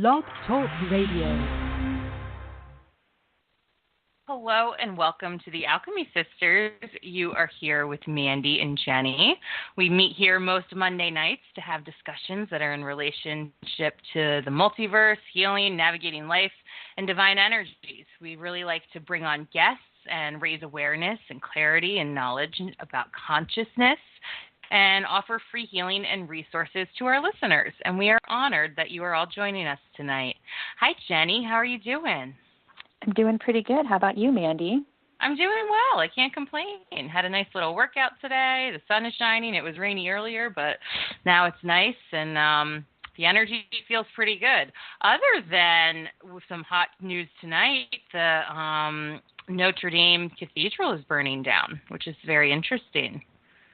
Blog Talk Radio. Hello and welcome to the Alchemy Sisters. You are here with Mandee and Jennie. We meet here most Monday nights to have discussions that are in relationship to the multiverse, healing, navigating life, and divine energies. We really like to bring on guests and raise awareness and clarity and knowledge about consciousness and offer free healing and resources to our listeners. And we are honored that you are all joining us tonight. Hi, Jennie. How are you doing? I'm doing pretty good. How about you, Mandee? I'm doing well. I can't complain. Had a nice little workout today. The sun is shining. It was rainy earlier, but now it's nice, and the energy feels pretty good. Other than with some hot news tonight, the Notre Dame Cathedral is burning down, which is very interesting.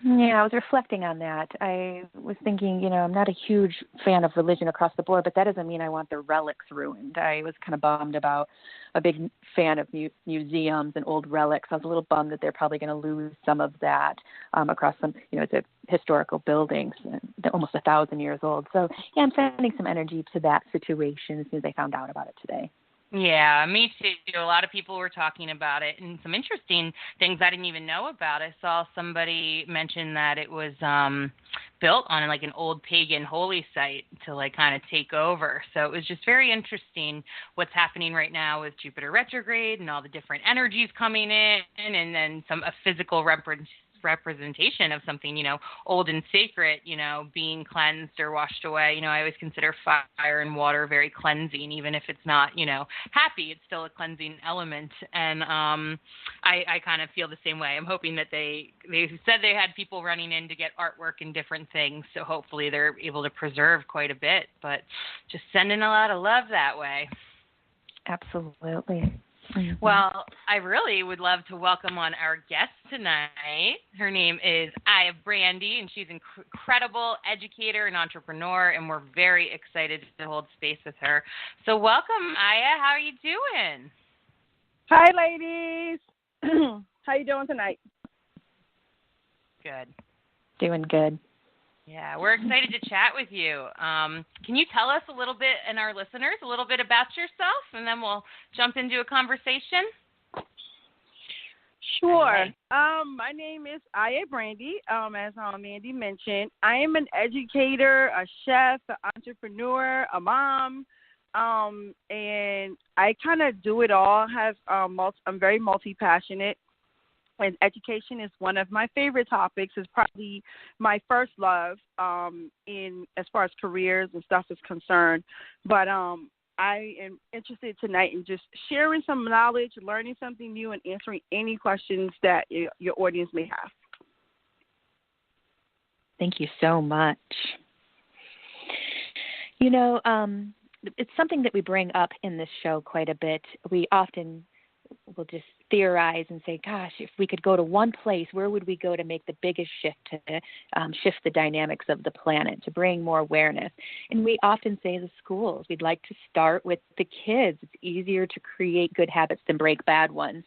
Yeah, I was reflecting on that. I was thinking, I'm not a huge fan of religion across the board, but that doesn't mean I want the relics ruined. I was kind of bummed about a big fan of museums and old relics. I was a little bummed that they're probably going to lose some of that across some, it's a historical buildings, almost 1,000 years old. So, yeah, I'm sending some energy to that situation as soon as I found out about it today. Yeah, me too. A lot of people were talking about it, and some interesting things I didn't even know about. I saw somebody mention that it was built on like an old pagan holy site to like kind of take over. So it was just very interesting what's happening right now with Jupiter retrograde and all the different energies coming in, and then a physical representation of something, old and sacred, being cleansed or washed away. I always consider fire and water very cleansing, even if it's not, happy, it's still a cleansing element. And I kind of feel the same way. I'm hoping that they said they had people running in to get artwork and different things, so hopefully they're able to preserve quite a bit, but just sending a lot of love that way. Absolutely. Mm-hmm. Well, I really would love to welcome on our guest tonight. Her name is Iyea Brandy, and she's an incredible educator and entrepreneur, and we're very excited to hold space with her. So welcome, Iyea. How are you doing? Hi, ladies. How you doing tonight? Good. Doing good. Yeah, we're excited to chat with you. Can you tell us a little bit, and our listeners, a little bit about yourself, and then we'll jump into a conversation? Sure. My name is Iyea Brandy, as Mandee mentioned. I am an educator, a chef, an entrepreneur, a mom, and I kind of do it all. I'm very multi-passionate. And education is one of my favorite topics. It's probably my first love in as far as careers and stuff is concerned. But I am interested tonight in just sharing some knowledge, learning something new, and answering any questions that your audience may have. Thank you so much. It's something that we bring up in this show quite a bit. We often will just theorize and say, gosh, if we could go to one place, where would we go to make the biggest shift, to shift the dynamics of the planet, to bring more awareness? And we often say the schools. We'd like to start with the kids. It's easier to create good habits than break bad ones.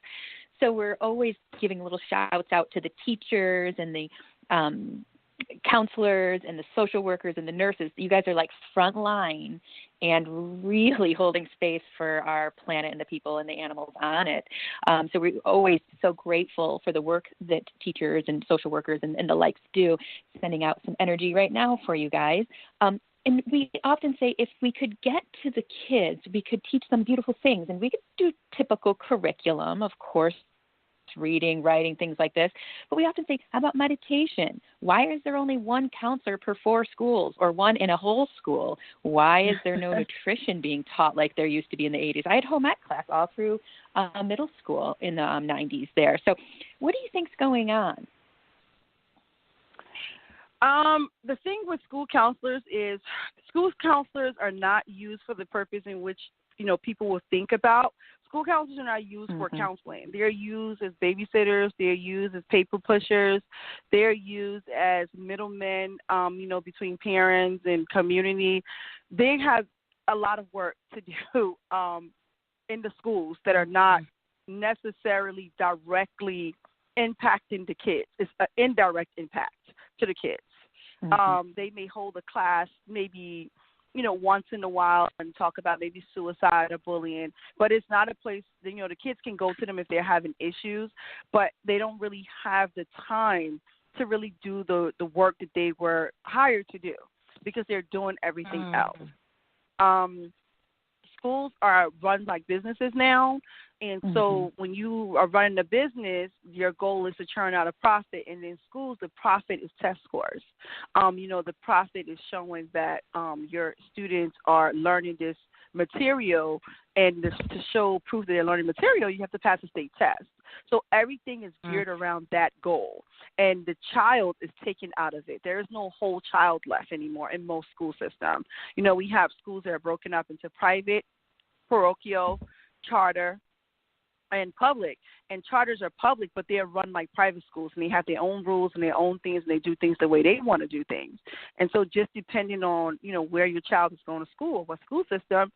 So we're always giving little shouts out to the teachers and the counselors and the social workers and the nurses. You guys are like front line and really holding space for our planet and the people and the animals on it. So we're always so grateful for the work that teachers and social workers and the likes do, sending out some energy right now for you guys. And we often say if we could get to the kids, we could teach them beautiful things, and we could do typical curriculum, of course, reading, writing, things like this. But we often say, how about meditation? Why is there only one counselor per 4 schools, or one in a whole school? Why is there no nutrition being taught like there used to be in the 80s? I had home ec class all through middle school in the 90s there. So what do you think's going on? The thing with school counselors is school counselors are not used for the purpose in which, people will think about. School counselors are not used for counseling. They're used as babysitters. They're used as paper pushers. They're used as middlemen, between parents and community. They have a lot of work to do in the schools that are not necessarily directly impacting the kids. It's an indirect impact to the kids. They may hold a class maybe once in a while and talk about maybe suicide or bullying, but it's not a place, the kids can go to them if they're having issues, but they don't really have the time to really do the work that they were hired to do because they're doing everything else. Schools are run like businesses now, and so when you are running a business, your goal is to churn out a profit, and in schools, the profit is test scores. The profit is showing that your students are learning this material, and to show proof that they're learning material, you have to pass a state test. So everything is geared around that goal, and the child is taken out of it. There is no whole child left anymore in most school systems. We have schools that are broken up into private, parochial, charter, and public. And charters are public, but they're run like private schools, and they have their own rules and their own things, and they do things the way they want to do things. And so just depending on, where your child is going to school, what school system,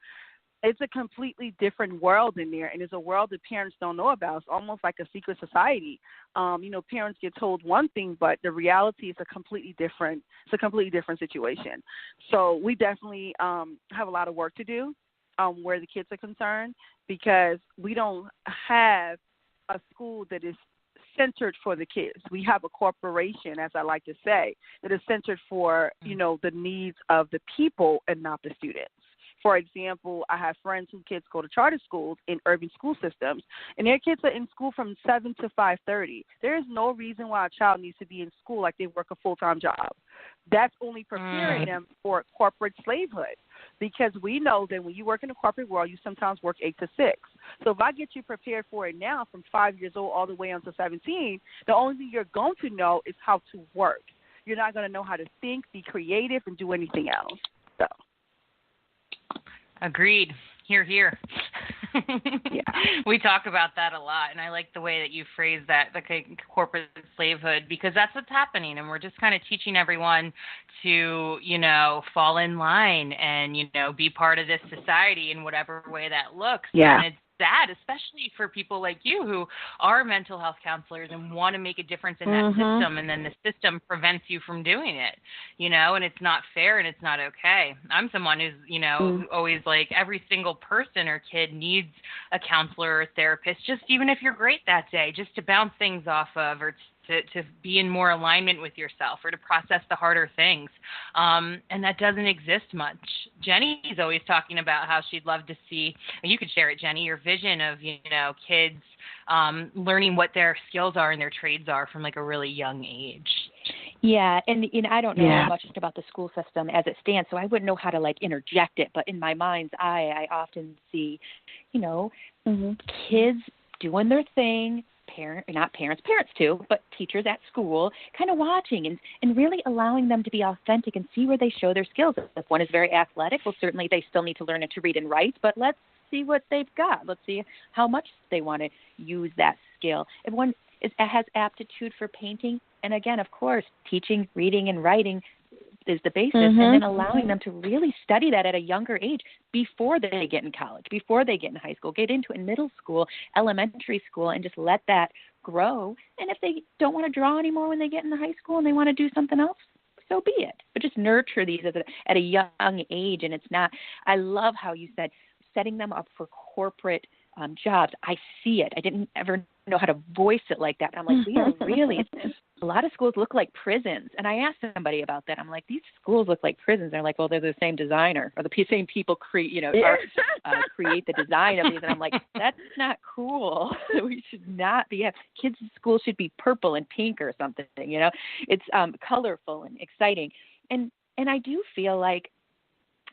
it's a completely different world in there, and it's a world that parents don't know about. It's almost like a secret society. Parents get told one thing, but the reality is a completely different situation. So we definitely have a lot of work to do where the kids are concerned, because we don't have a school that is centered for the kids. We have a corporation, as I like to say, that is centered for, the needs of the people and not the students. For example, I have friends whose kids go to charter schools in urban school systems, and their kids are in school from 7 to 5:30. There is no reason why a child needs to be in school like they work a full-time job. That's only preparing them for corporate slavehood, because we know that when you work in the corporate world, you sometimes work 8 to 6. So if I get you prepared for it now from 5 years old all the way until 17, the only thing you're going to know is how to work. You're not going to know how to think, be creative, and do anything else. So. Agreed. Hear, hear. Yeah. We talk about that a lot, and I like the way that you phrase that, the corporate slavehood, because that's what's happening, and we're just kind of teaching everyone to, fall in line and, be part of this society in whatever way that looks. Yeah. And it's sad, especially for people like you who are mental health counselors and want to make a difference in that system, and then the system prevents you from doing it, and it's not fair and it's not okay. I'm someone who's, always like, every single person or kid needs a counselor or a therapist, just even if you're great that day, just to bounce things off of, or to be in more alignment with yourself, or to process the harder things. And that doesn't exist much. Jennie's always talking about how she'd love to see, and you could share it, Jennie, your vision of, kids learning what their skills are and their trades are from like a really young age. Yeah, and I don't know much about the school system as it stands, so I wouldn't know how to interject it. But in my mind's eye, I often see, kids doing their thing, parents too, but teachers at school kind of watching and really allowing them to be authentic and see where they show their skills. If one is very athletic, well, certainly they still need to learn to read and write, but let's see what they've got. Let's see how much they want to use that skill. If one has aptitude for painting, and again, of course, teaching reading and writing is the basis, and then allowing them to really study that at a younger age before they get in college, before they get in high school, get into it in middle school, elementary school, and just let that grow. And if they don't want to draw anymore when they get into high school and they want to do something else, so be it. But just nurture these at a young age. And it's not, I love how you said setting them up for corporate jobs. I see it. I didn't ever know how to voice it like that. I'm like, we are really, a lot of schools look like prisons. And I asked somebody about that. I'm like, these schools look like prisons. They're like, well, they're the same designer, or the same people create the design of these. And I'm like, that's not cool. We should not be, kids' schools should be purple and pink or something, It's colorful and exciting. And I do feel like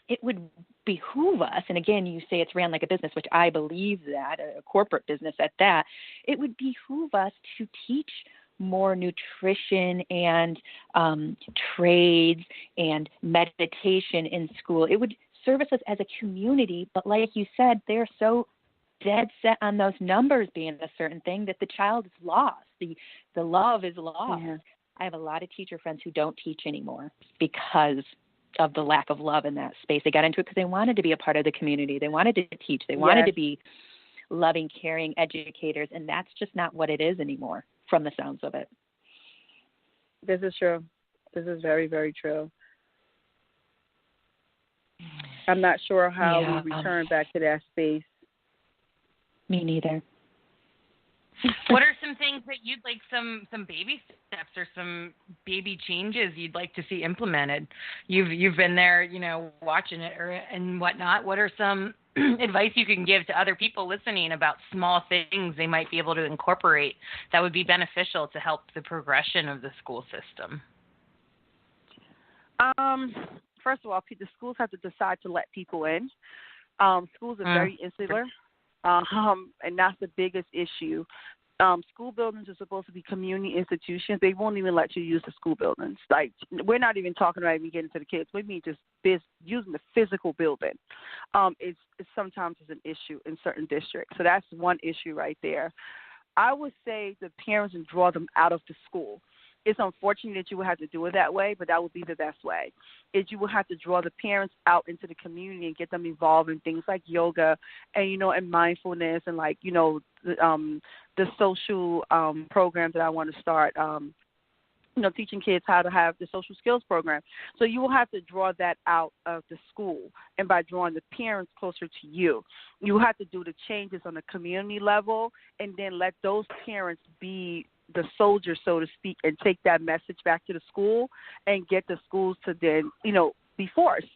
it would behoove us, and again, you say it's ran like a business, which I believe that, a corporate business at that, it would behoove us to teach more nutrition and trades and meditation in school. It would service us as a community, but like you said, they're so dead set on those numbers being a certain thing that the child is lost. The love is lost. Yeah. I have a lot of teacher friends who don't teach anymore because of the lack of love in that space. They got into it because they wanted to be a part of the community. They wanted to teach. They wanted to be loving, caring educators, and that's just not what it is anymore from the sounds of it. This is true. This is very, very true. I'm not sure how Yeah, we return back to that space. Me neither. What are some things that you'd like, some baby steps or some baby changes you'd like to see implemented? You've been there, watching it and whatnot. What are some advice you can give to other people listening about small things they might be able to incorporate that would be beneficial to help the progression of the school system? First of all, the schools have to decide to let people in. Schools are very insular, and that's the biggest issue. School buildings are supposed to be community institutions. They won't even let you use the school buildings. Like, we're not even talking about even getting to the kids. We mean just using the physical building. It's sometimes is an issue in certain districts. So that's one issue right there. I would say the parents and draw them out of the school. It's unfortunate that you would have to do it that way, but that would be the best way. Is you would have to draw the parents out into the community and get them involved in things like yoga and, and mindfulness and the social program that I want to start, teaching kids how to have the social skills program. So you will have to draw that out of the school. And by drawing the parents closer to you, you have to do the changes on the community level and then let those parents be the soldier, so to speak, and take that message back to the school and get the schools to then, be forced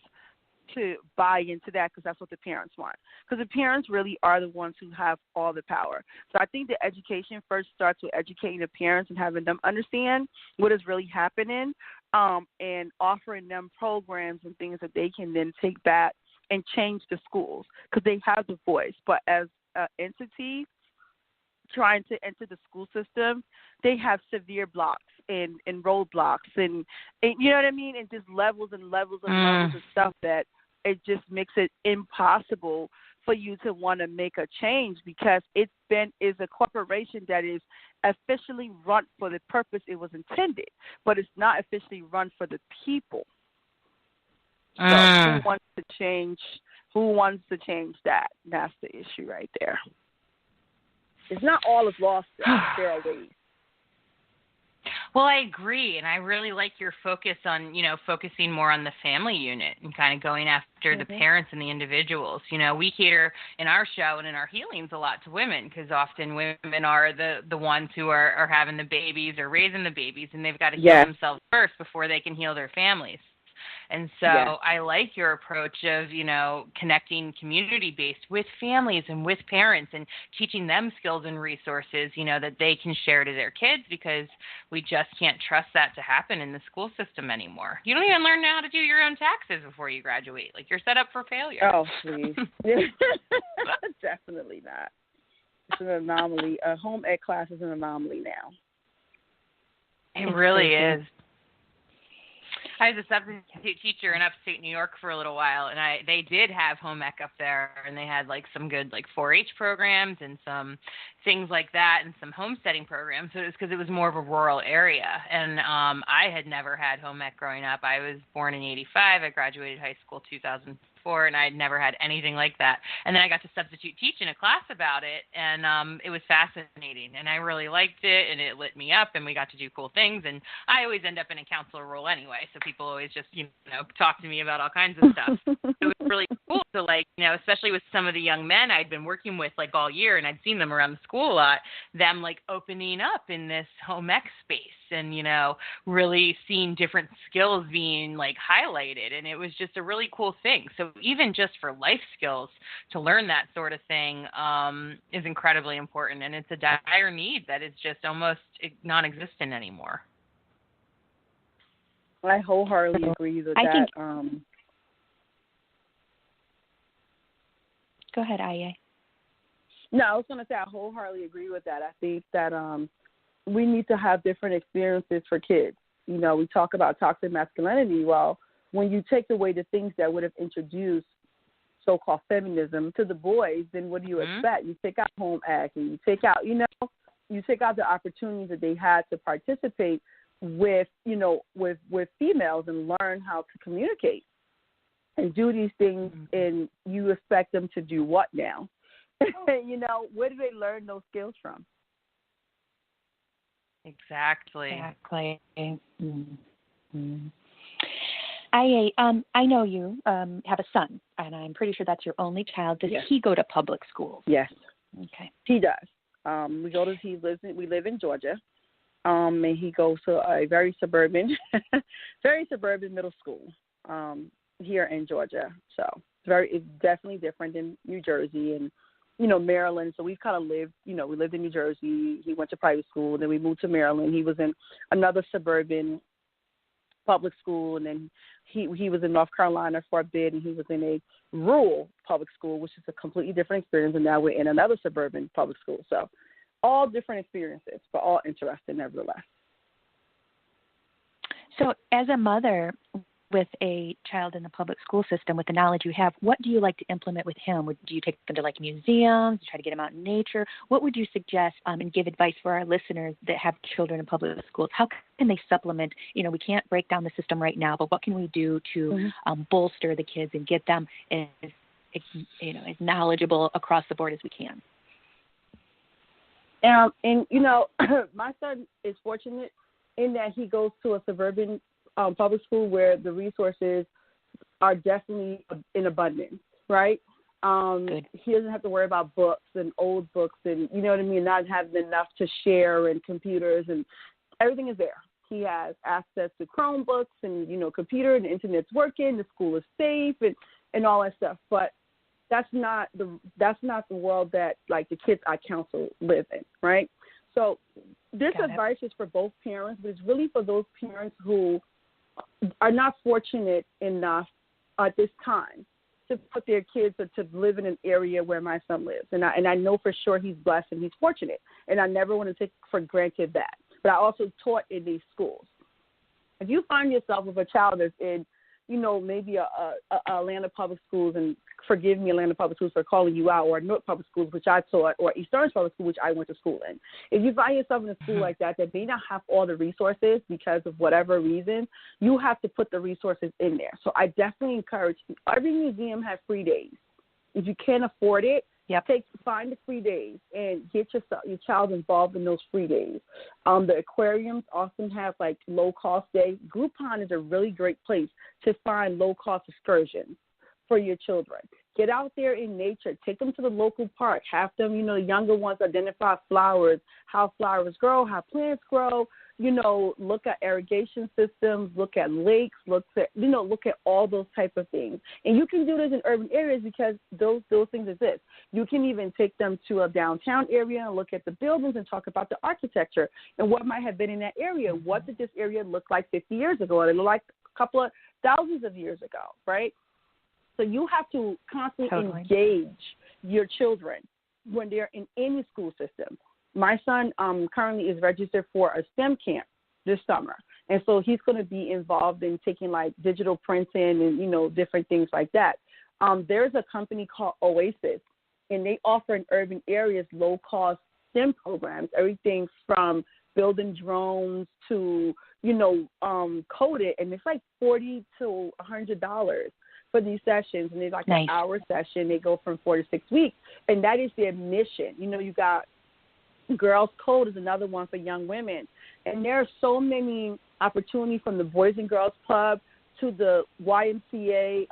to buy into that because that's what the parents want. Because the parents really are the ones who have all the power. So I think the education first starts with educating the parents and having them understand what is really happening and offering them programs and things that they can then take back and change the schools because they have the voice. But as an entity, trying to enter the school system, they have severe blocks and roadblocks and you know what I mean? And just levels and levels and levels of stuff that it just makes it impossible for you to want to make a change because is a corporation that is officially run for the purpose it was intended, but it's not officially run for the people. So who wants to change? Who wants to change that? That's the issue right there. It's not all is lost. There are ways. Well, I agree, and I really like your focus on, focusing more on the family unit and kind of going after the parents and the individuals. We cater in our show and in our healings a lot to women because often women are the ones who are having the babies or raising the babies, and they've got to heal themselves first before they can heal their families. And so I like your approach of, connecting community-based with families and with parents and teaching them skills and resources, that they can share to their kids because we just can't trust that to happen in the school system anymore. You don't even learn how to do your own taxes before you graduate. Like, you're set up for failure. Oh, please. Definitely not. It's an anomaly. A home ec class is an anomaly now. It really is. I was a substitute teacher in upstate New York for a little while, and they did have home ec up there, and they had some good 4-H programs and some things like that, and some homesteading programs. So it was because it was more of a rural area, and I had never had home ec growing up. I was born in '85. I graduated high school 2004, and I had never had anything like that. And then I got to substitute teach in a class about it, and it was fascinating, and I really liked it, and it lit me up, and we got to do cool things. And I always end up in a counselor role anyway, so people always just talk to me about all kinds of stuff. It was really cool to especially with some of the young men I'd been working with all year, and I'd seen them around the school a lot, them opening up in this home ec space and really seeing different skills being highlighted, and it was just a really cool thing. So even just for life skills, to learn that sort of thing is incredibly important, and it's a dire need that is just almost non-existent anymore. I wholeheartedly agree with that. Go ahead, Iyea. No, I was going to say I wholeheartedly agree with that. I think that we need to have different experiences for kids. We talk about toxic masculinity. Well, when you take away the things that would have introduced so-called feminism to the boys, then what do you expect? You take out home ec and you take out, you take out the opportunities that they had to participate with, with females and learn how to communicate and do these things, and you expect them to do what now? Where do they learn those skills from? Exactly. Mm-hmm. I know you have a son, and I'm pretty sure that's your only child. Does he go to public schools? Yes. Okay. He does. We live in Georgia, and he goes to a very suburban middle school here in Georgia. So it's definitely different than New Jersey and Maryland. So we've kind of lived. We lived in New Jersey. He went to private school, then we moved to Maryland. He was in another suburban public school, and then he was in North Carolina for a bit, and he was in a rural public school, which is a completely different experience, and now we're in another suburban public school. So all different experiences, but all interesting nevertheless. So as a mother with a child in the public school system, with the knowledge you have, what do you like to implement with him? Do you take them to like museums, try to get him out in nature? What would you suggest and give advice for our listeners that have children in public schools? How can they supplement? We can't break down the system right now, but what can we do to bolster the kids and get them as knowledgeable across the board as we can? And my son is fortunate in that he goes to a suburban public school where the resources are definitely in abundance, right? He doesn't have to worry about books and old books and, not having enough to share and computers, and everything is there. He has access to Chromebooks and, computer, and the internet's working, the school is safe and all that stuff. But that's not the world that, like, the kids I counsel live in, right? So this advice is for both parents, but it's really for those parents who are not fortunate enough at this time to put their kids or to live in an area where my son lives. And I know for sure he's blessed and he's fortunate, and I never want to take for granted that. But I also taught in these schools. If you find yourself with a child that's in, maybe a Atlanta Public Schools, and forgive me, Atlanta Public Schools, for calling you out, or North Public Schools, which I taught, or East Orange Public School, which I went to school in. If you find yourself in a school like that may not have all the resources because of whatever reason, you have to put the resources in there. So I definitely encourage, every museum has free days. If you can't afford it, find the free days and get your child involved in those free days. The aquariums often have like low cost days. Groupon is a really great place to find low cost excursions for your children. Get out there in nature. Take them to the local park. Have them, the younger ones identify flowers, how flowers grow, how plants grow. Look at irrigation systems, look at lakes, look at all those type of things. And you can do this in urban areas because those things exist. You can even take them to a downtown area and look at the buildings and talk about the architecture and what might have been in that area. What did this area look like 50 years ago? It looked like a couple of thousands of years ago, right? So you have to constantly engage your children when they're in any school system. My son currently is registered for a STEM camp this summer. And so he's going to be involved in taking like digital printing and, different things like that. There's a company called Oasis, and they offer in urban areas low-cost STEM programs, everything from building drones to, code it. And it's like $40 to $100 for these sessions. And it's like an hour session. They go from 4 to 6 weeks. And that is their mission. You got Girls Code is another one for young women. And there are so many opportunities from the Boys and Girls Club to the YMCA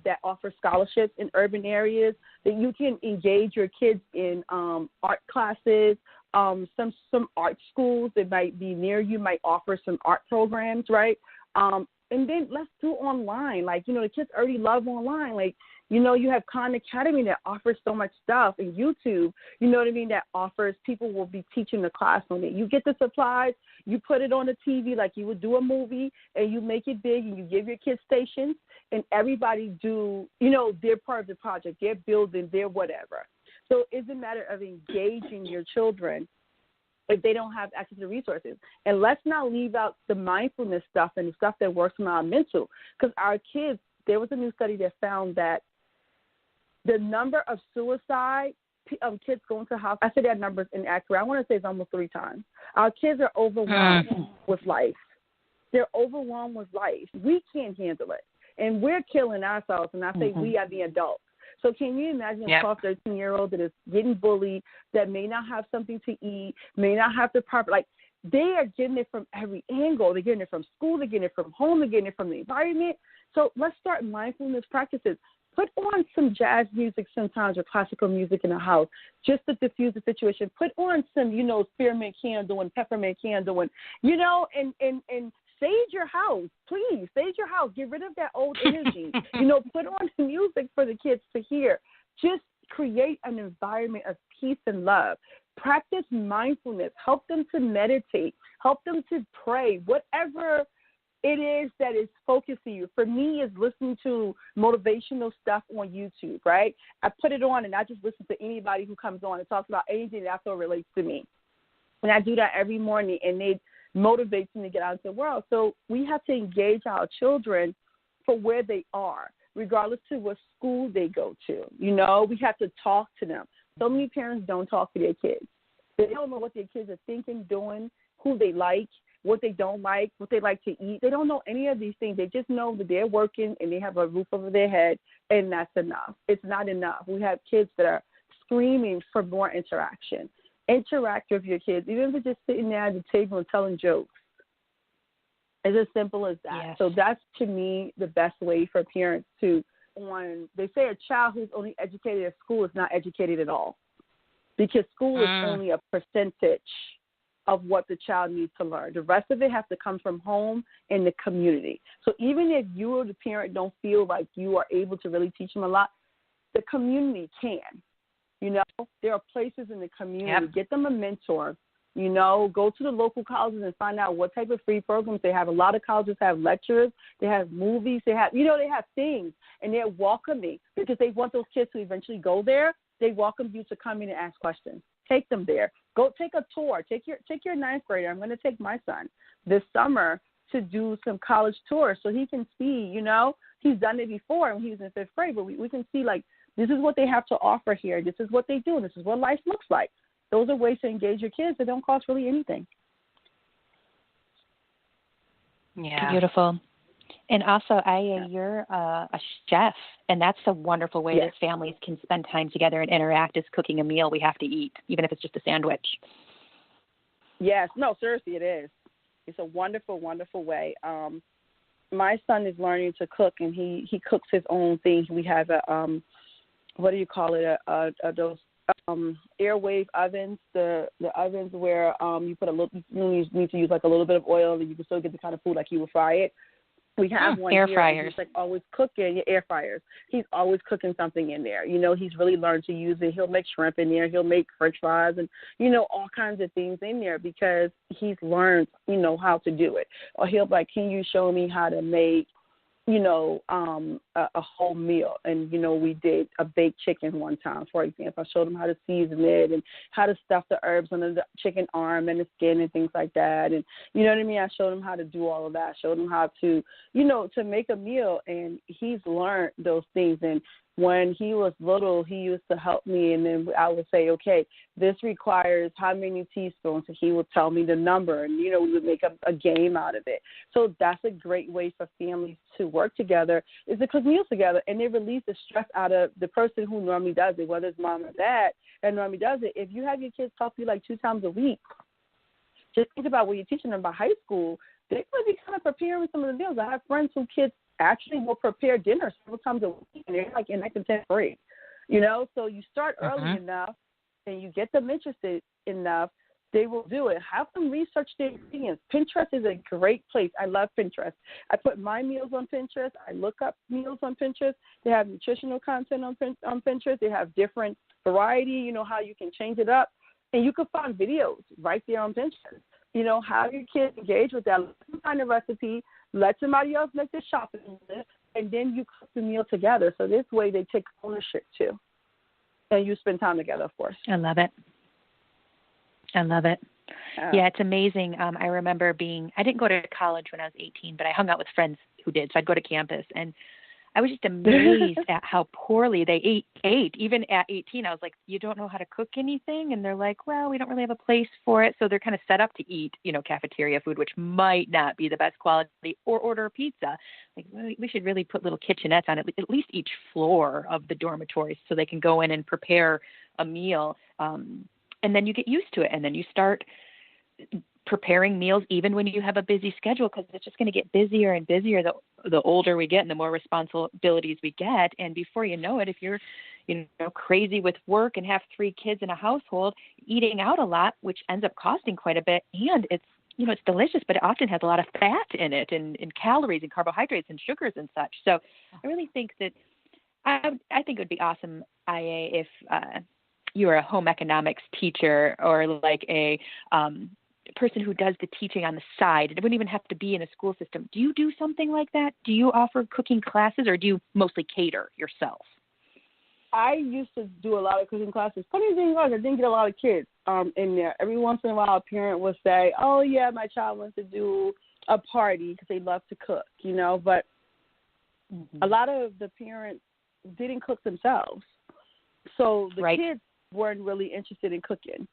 that offer scholarships in urban areas that you can engage your kids in art classes. Some art schools that might be near you might offer some art programs, right? And then let's do online. Like, the kids already love online. Like, you have Khan Academy that offers so much stuff, and YouTube, that offers, people will be teaching the class on it. You get the supplies, you put it on the TV like you would do a movie, and you make it big, and you give your kids stations, and everybody do, their part of the project, their building, their whatever. So it's a matter of engaging your children if they don't have access to resources. And let's not leave out the mindfulness stuff and the stuff that works on our mental, because our kids, there was a new study that found that the number of suicide, kids going to hospital, I said that number is inaccurate. I want to say it's almost 3 times. Our kids are overwhelmed with life. They're overwhelmed with life. We can't handle it. And we're killing ourselves, and I say we are the adults. So can you imagine a 12, 13-year-old that is getting bullied, that may not have something to eat, may not have the proper, like, they are getting it from every angle. They're getting it from school, they're getting it from home, they're getting it from the environment. So let's start mindfulness practices. Put on some jazz music sometimes or classical music in the house just to diffuse the situation. Put on some, spearmint candle and peppermint candle and, and sage your house. Please, sage your house. Get rid of that old energy. Put on the music for the kids to hear. Just create an environment of peace and love. Practice mindfulness. Help them to meditate. Help them to pray. Whatever it is that is focusing you. For me, is listening to motivational stuff on YouTube, right? I put it on and I just listen to anybody who comes on and talks about anything that I feel relates to me. And I do that every morning, and it motivates me to get out into the world. So we have to engage our children for where they are, regardless to what school they go to. We have to talk to them. So many parents don't talk to their kids. They don't know what their kids are thinking, doing, who they like, what they don't like, what they like to eat. They don't know any of these things. They just know that they're working and they have a roof over their head, and that's enough. It's not enough. We have kids that are screaming for more interaction. Interact with your kids, even if it's just sitting there at the table and telling jokes. It's as simple as that. Yes. So that's, to me, the best way for parents to, they say a child who's only educated at school is not educated at all, because school is only a percentage of what the child needs to learn. The rest of it has to come from home and the community. So even if you or the parent don't feel like you are able to really teach them a lot, the community can. There are places in the community. Yep. Get them a mentor. Go to the local colleges and find out what type of free programs they have. A lot of colleges have lectures. They have movies. They have, they have things, and they're welcoming because they want those kids to eventually go there. They welcome you to come in and ask questions. Take them there. Go take a tour. Take your ninth grader. I'm going to take my son this summer to do some college tours so he can see, he's done it before when he was in fifth grade, but we can see, like, this is what they have to offer here. This is what they do. This is what life looks like. Those are ways to engage your kids that don't cost really anything. Yeah. Beautiful. And also, Iyea, you're a chef, and that's a wonderful way that families can spend time together and interact, is cooking a meal we have to eat, even if it's just a sandwich. Yes. No, seriously, it is. It's a wonderful, wonderful way. My son is learning to cook, and he cooks his own thing. We have what do you call it? Those airwave ovens, the ovens where you put a little, you need to use like a little bit of oil, and you can still get the kind of food like you would fry it. We have one air here. fryers. He's like always cooking. Your air fryers. He's always cooking something in there. He's really learned to use it. He'll make shrimp in there. He'll make French fries and all kinds of things in there because he's learned how to do it. Or he'll be like, can you show me how to make a whole meal? And we did a baked chicken one time, for example. I showed him how to season it and how to stuff the herbs under the chicken arm and the skin and things like that. And you know what I mean? I showed him how to do all of that. I showed him how to, to make a meal, and he's learned those things. And when he was little, he used to help me, and then I would say, okay, this requires how many teaspoons? And he would tell me the number, and, we would make a game out of it. So that's a great way for families to work together, is to cook meals together, and they release the stress out of the person who normally does it, whether it's mom or dad that normally does it. If you have your kids talk to you like 2 times a week, just think about what you're teaching them about high school. They're going to be kind of preparing some of the meals. I have friends whose kids actually will prepare dinner several times a week, and they're like in 9th and 10th grade. So you start early enough and you get them interested enough, they will do it. Have them research their ingredients. Pinterest is a great place. I love Pinterest. I put my meals on Pinterest. I look up meals on Pinterest. They have nutritional content on Pinterest. They have different variety, how you can change it up. And you can find videos right there on Pinterest. Have your kids engage with that. Let them find a recipe. Let somebody else make the shopping list, and then you cook the meal together. So this way they take ownership too. And you spend time together, of course. I love it. Yeah, it's amazing. I remember I didn't go to college when I was 18, but I hung out with friends who did. So I'd go to campus, and I was just amazed at how poorly they ate. Even at 18, I was like, you don't know how to cook anything? And they're like, well, we don't really have a place for it. So they're kind of set up to eat, cafeteria food, which might not be the best quality, or order a pizza. Like, we should really put little kitchenettes on at least each floor of the dormitories so they can go in and prepare a meal. And then you get used to it, and then you start preparing meals even when you have a busy schedule, because it's just going to get busier and busier the older we get and the more responsibilities we get. And before you know it, if you're crazy with work and have 3 kids in a household, eating out a lot, which ends up costing quite a bit, and it's delicious, but it often has a lot of fat in it and calories and carbohydrates and sugars and such. So I really think that I think it would be awesome, Iyea, if you were a home economics teacher or like a person who does the teaching on the side. It wouldn't even have to be in a school system. Do you do something like that? Do you offer cooking classes, or do you mostly cater yourself? I used to do a lot of cooking classes. Funny thing was, I didn't get a lot of kids in there. Every once in a while, a parent would say, oh, yeah, my child wants to do a party because they love to cook, But a lot of the parents didn't cook themselves. So the kids weren't really interested in cooking.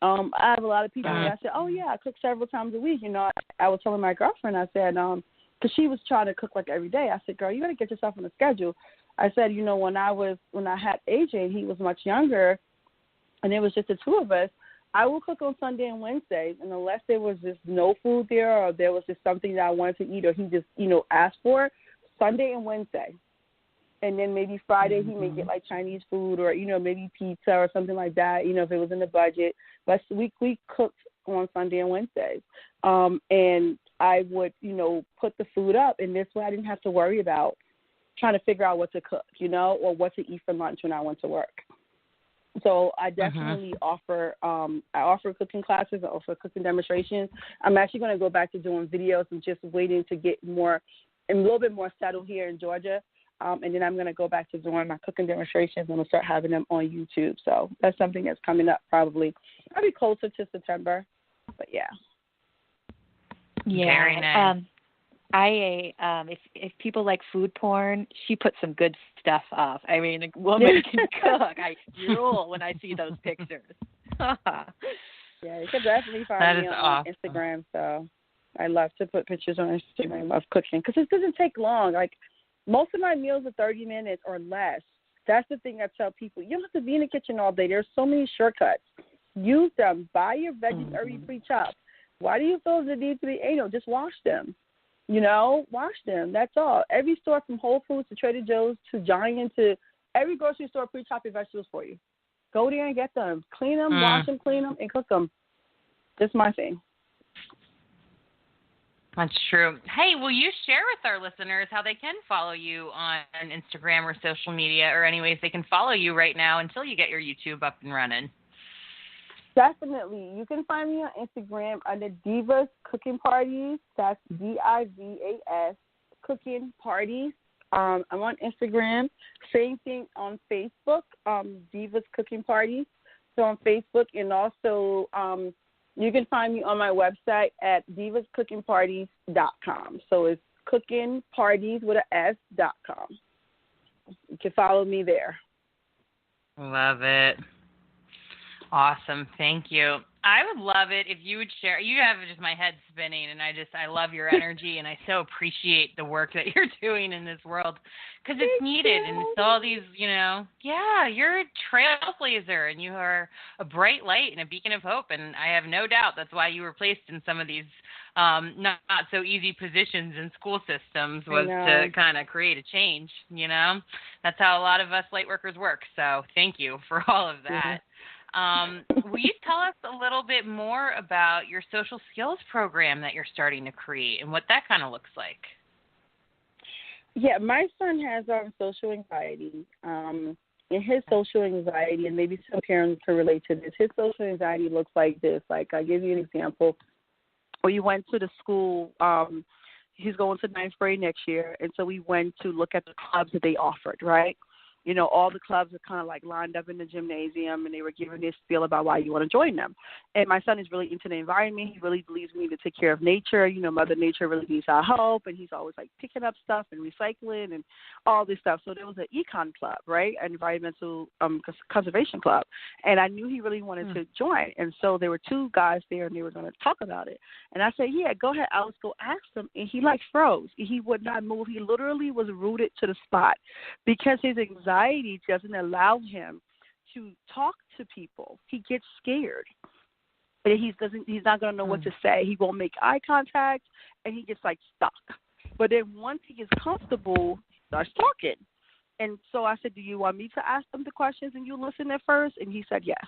I have a lot of people that said, oh, yeah, I cook several times a week. I was telling my girlfriend, I said, because she was trying to cook like every day. I said, girl, you got to get yourself on a schedule. I said, when I had AJ and he was much younger and it was just the 2 of us, I would cook on Sunday and Wednesdays. And unless there was just no food there or there was just something that I wanted to eat or he just, asked for, Sunday and Wednesday. And then maybe Friday he may get like Chinese food or, maybe pizza or something like that, if it was in the budget. But we cooked on Sunday and Wednesdays. And I would, put the food up. And this way I didn't have to worry about trying to figure out what to cook, or what to eat for lunch when I went to work. So I definitely offer cooking classes. I offer cooking demonstrations. I'm actually going to go back to doing videos and just waiting to get a little bit more settled here in Georgia. And then I'm going to go back to doing my cooking demonstrations and we'll start having them on YouTube. So that's something that's coming up probably closer to September. But yeah. Yeah. Very nice. If people like food porn, she puts some good stuff up. I mean, a woman can cook. I drool when I see those pictures. Yeah, you can definitely find me on Instagram. So I love to put pictures on Instagram of cooking because it doesn't take long. Like most of my meals are 30 minutes or less. That's the thing I tell people. You don't have to be in the kitchen all day. There's so many shortcuts. Use them. Buy your veggies already pre-chopped. Why do you feel the need to be anal? Just wash them. Wash them. That's all. Every store from Whole Foods to Trader Joe's to Giant to every grocery store pre-chop your vegetables for you. Go there and get them. Clean them, wash them, clean them, and cook them. That's my thing. That's true. Hey, will you share with our listeners how they can follow you on Instagram or social media or any ways they can follow you right now until you get your YouTube up and running? Definitely. You can find me on Instagram under Divas Cooking Parties. That's DIVAS Cooking Parties. I'm on Instagram. Same thing on Facebook, Divas Cooking Parties. So on Facebook, and also you can find me on my website at divascookingparties.com. So it's cookingparties with an S.com. You can follow me there. Love it. Awesome. Thank you. I would love it if you would share. You have just my head spinning, and I love your energy, and I so appreciate the work that you're doing in this world because it's needed. And it's all these, you're a trailblazer, and you are a bright light and a beacon of hope. And I have no doubt that's why you were placed in some of these not so easy positions in school systems was to kind of create a change. That's how a lot of us light workers work. So thank you for all of that. Will you tell us a little bit more about your social skills program that you're starting to create and what that kind of looks like? Yeah, my son has social anxiety. And his social anxiety, and maybe some parents can relate to this, his social anxiety looks like this. Like, I'll give you an example. We went to the school, he's going to 9th grade next year, and so we went to look at the clubs that they offered, right? All the clubs are kind of like lined up in the gymnasium, and they were giving this spiel about why you want to join them. And my son is really into the environment. He really believes we need to take care of nature. Mother Nature really needs our help, and he's always like picking up stuff and recycling and all this stuff. So there was an econ club, right, an environmental conservation club, and I knew he really wanted to join. And so there were 2 guys there, and they were going to talk about it. And I said, yeah, go ahead, Alice, go ask him. And he froze. He would not move. He literally was rooted to the spot because his anxiety doesn't allow him to talk to people. He gets scared. and he's not going to know what to say. He won't make eye contact, and he gets like stuck. But then once he gets comfortable, he starts talking. And so I said, do you want me to ask him the questions and you listen at first? And he said yes.